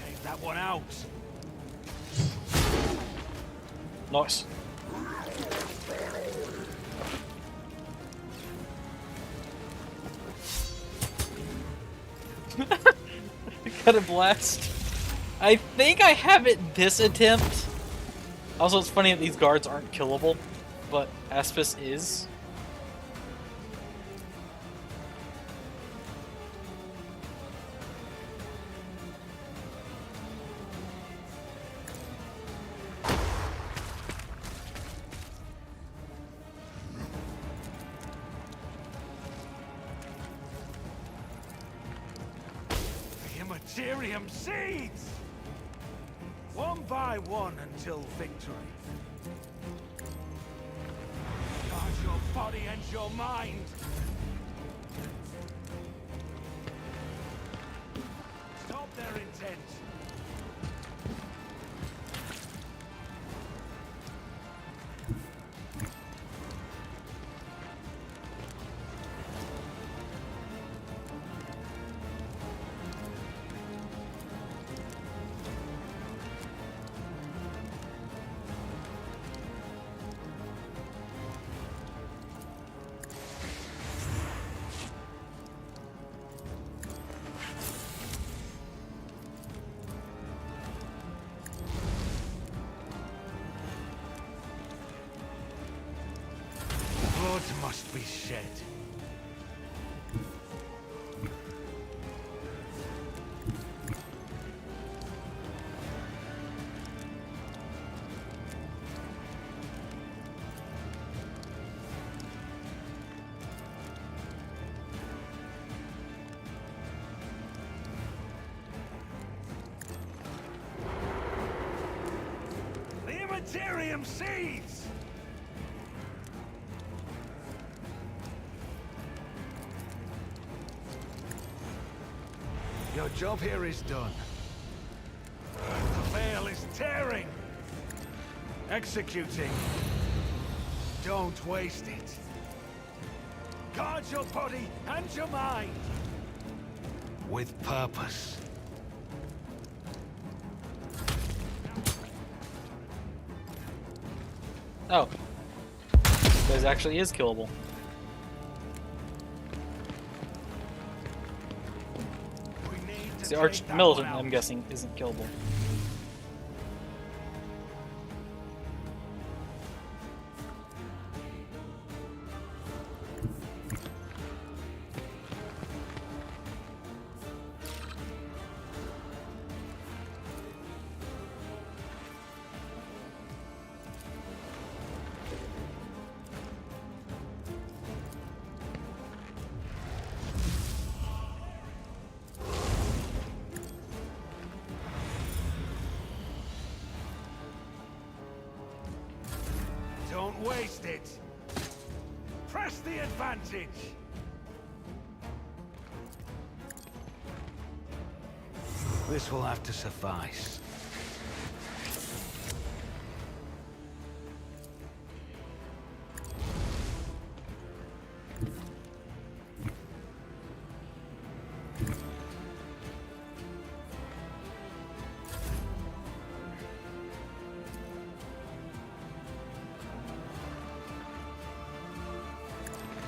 Take that one out. Nice. Got a blast. I think I have it this attempt. Also, it's funny that these guards aren't killable, but Aspis is. Materium seeds! One by one until victory. Guard your body and your mind. Stop their intent. Blood must be shed. The Immaterium seeds! Your job here is done. The veil is tearing. Executing. Don't waste it. Guard your body and your mind. With purpose. Oh. This actually is killable. The Arch-Militant, I'm guessing, isn't killable. Don't waste it. Press the advantage. This will have to suffice.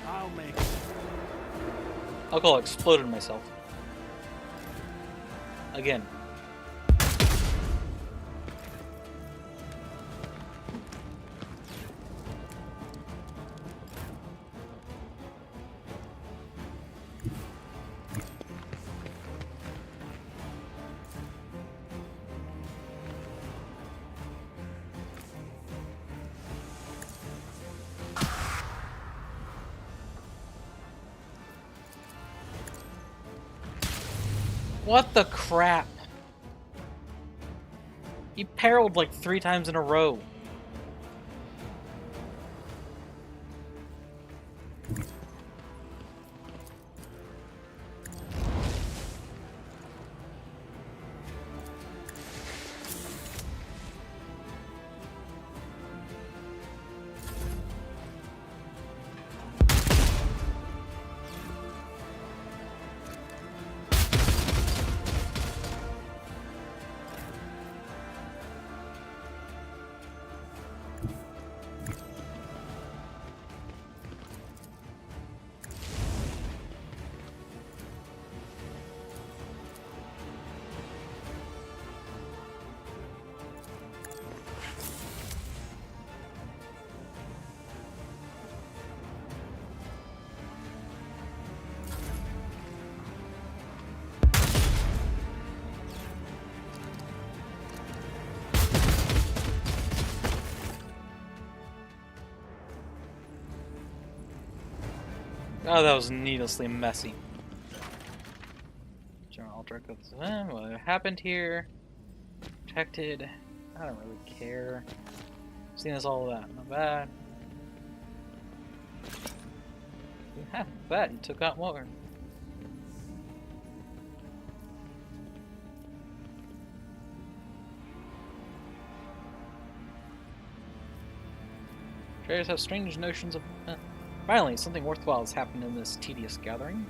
I'll make it. Alcohol exploded myself. Again. What the crap? He perilled like 3 times in a row. Oh, that was needlessly messy. General Draco, what happened here? Protected. I don't really care. Seen as all of that. Not bad. Half bad. He took out more. Traders have strange notions of. Finally, something worthwhile has happened in this tedious gathering.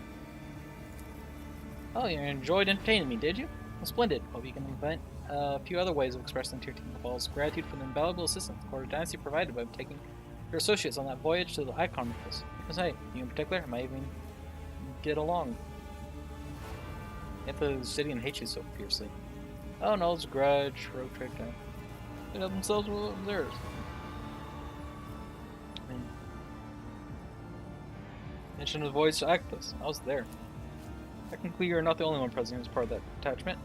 Oh, you enjoyed entertaining me, did you? Well, splendid. Hope you can invent a few other ways of expressing to your team balls gratitude for the invaluable assistance the Quarter Dynasty provided by taking your associates on that voyage to the Icon Memphis. Because hey, you in particular, I might even get along. If the Obsidian hates you so fiercely. Oh no, it's a grudge, road trade down. They help themselves with what was theirs. Mention of the voyage to Actus. I was there. Technically, you're not the only one present who's part of that detachment.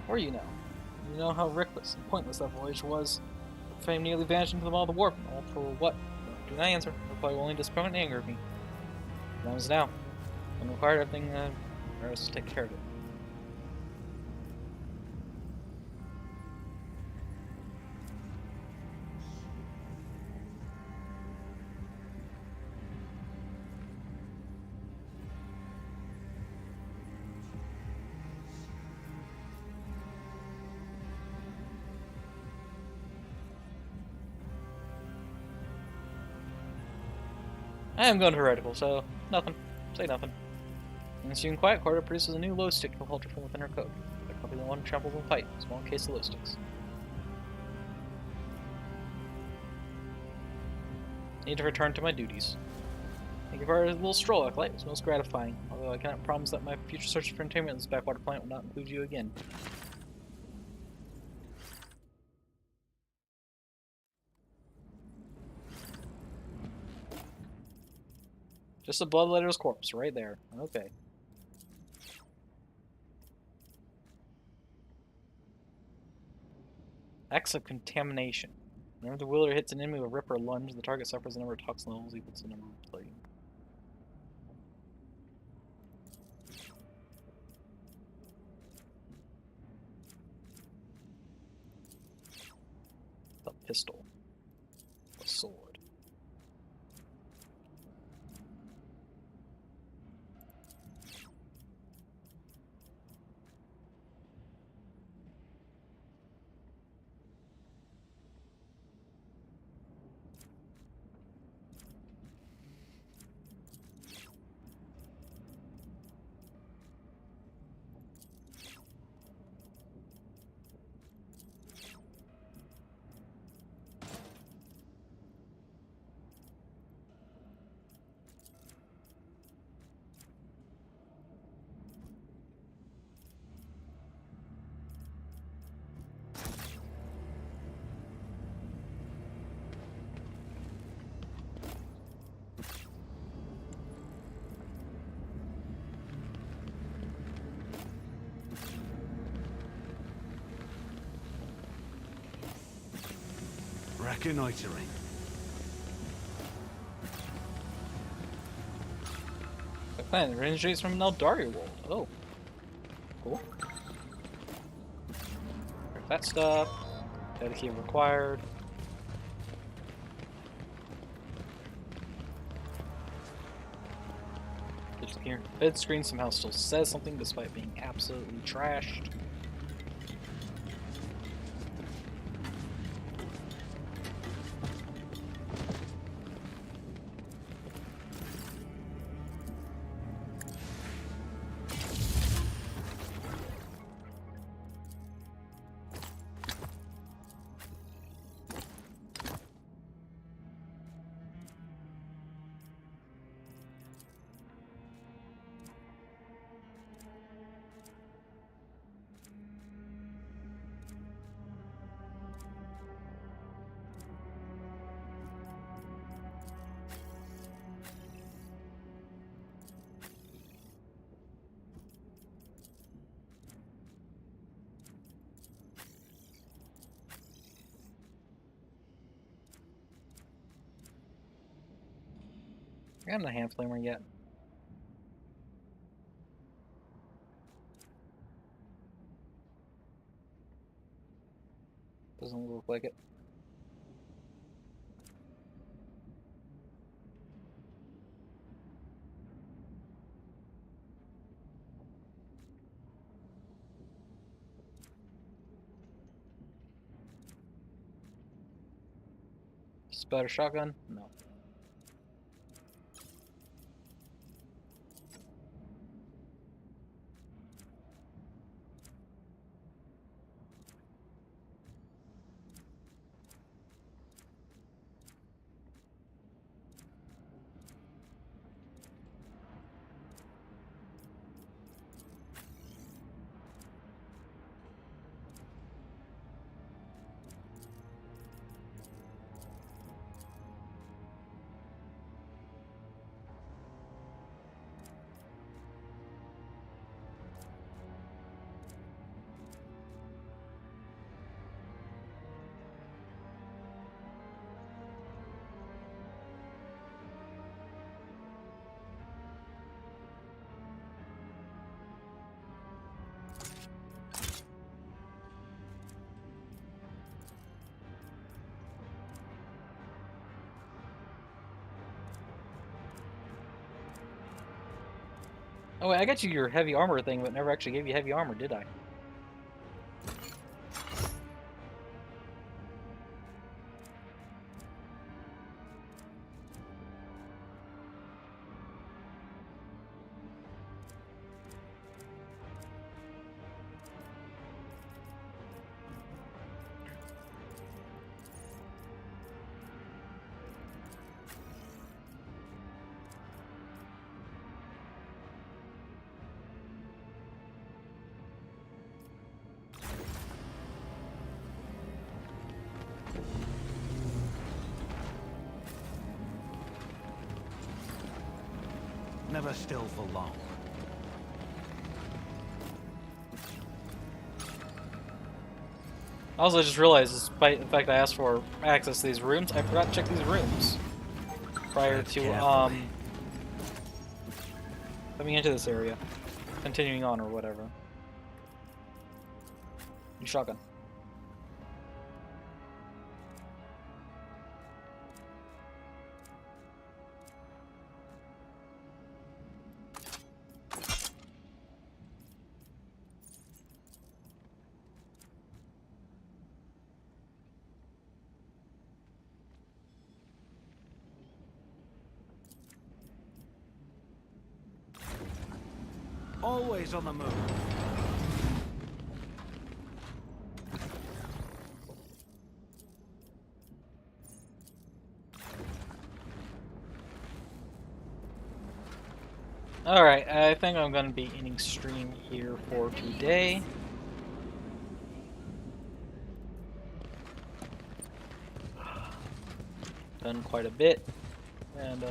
Or you know how reckless and pointless that voyage was. Fame nearly vanished into the maw of the warp. All for what? Do not answer. Reply only disappointment and anger of me. That was now. And required everything for us to take care of it. I am going heretical, so nothing. Say nothing. In the ensuing quiet, Quarter produces a new low stick to filter from within her code. The company one tramples and fight. Small case of low sticks. Need to return to my duties. Thank you for a little stroll, Acolyte. It was most gratifying. Although I cannot promise that my future search for entertainment in this backwater planet will not include you again. Just a bloodletter's corpse, right there. Okay. Acts of contamination. Whenever the wielder hits an enemy with a rip or lunge, the target suffers a number of toxin levels equal to the number of plague. A pistol. A sword. Reconnoitering. The planet originates from an Eldari world. Oh. Cool. There's that stuff. Data key required. Here. Bed screen somehow still says something despite being absolutely trashed. I haven't a hand flamer yet. Doesn't look like it. Spider shotgun? No. Oh wait, I got you your heavy armor thing, but never actually gave you heavy armor, did I? Never still for long. Also, I just realized, despite the fact I asked for access to these rooms, I forgot to check these rooms prior to coming into this area, continuing on or whatever. New shotgun. Always on the move. Alright, I think I'm going to be ending stream here for today. Done quite a bit. And,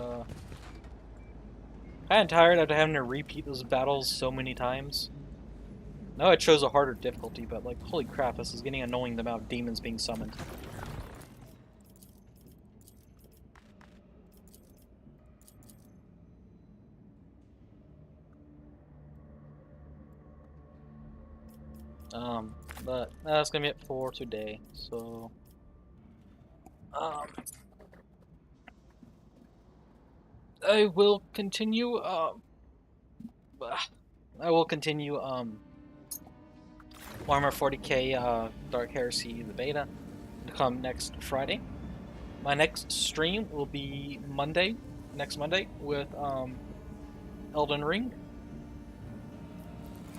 kinda tired after having to repeat those battles so many times. No, I chose a harder difficulty, but like, holy crap, this is getting annoying the amount of demons being summoned. But that's gonna be it for today. So, I will continue. I will continue. Warhammer 40k. Dark Heresy the beta to come next Friday. My next stream will be Monday, next Monday, with Elden Ring.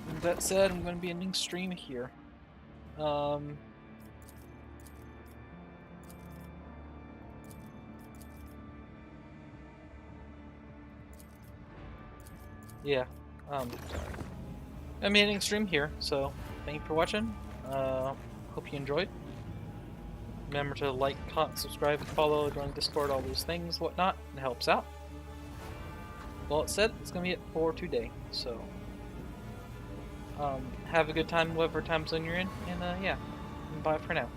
And that said, I'm going to be ending stream here. Yeah, sorry. I'm ending stream here, so thank you for watching. Hope you enjoyed. Remember to like, comment, subscribe, follow, join Discord, all those things, whatnot. It helps out. Well, it said it's gonna be it for today, so have a good time, whatever time zone you're in, and yeah, bye for now.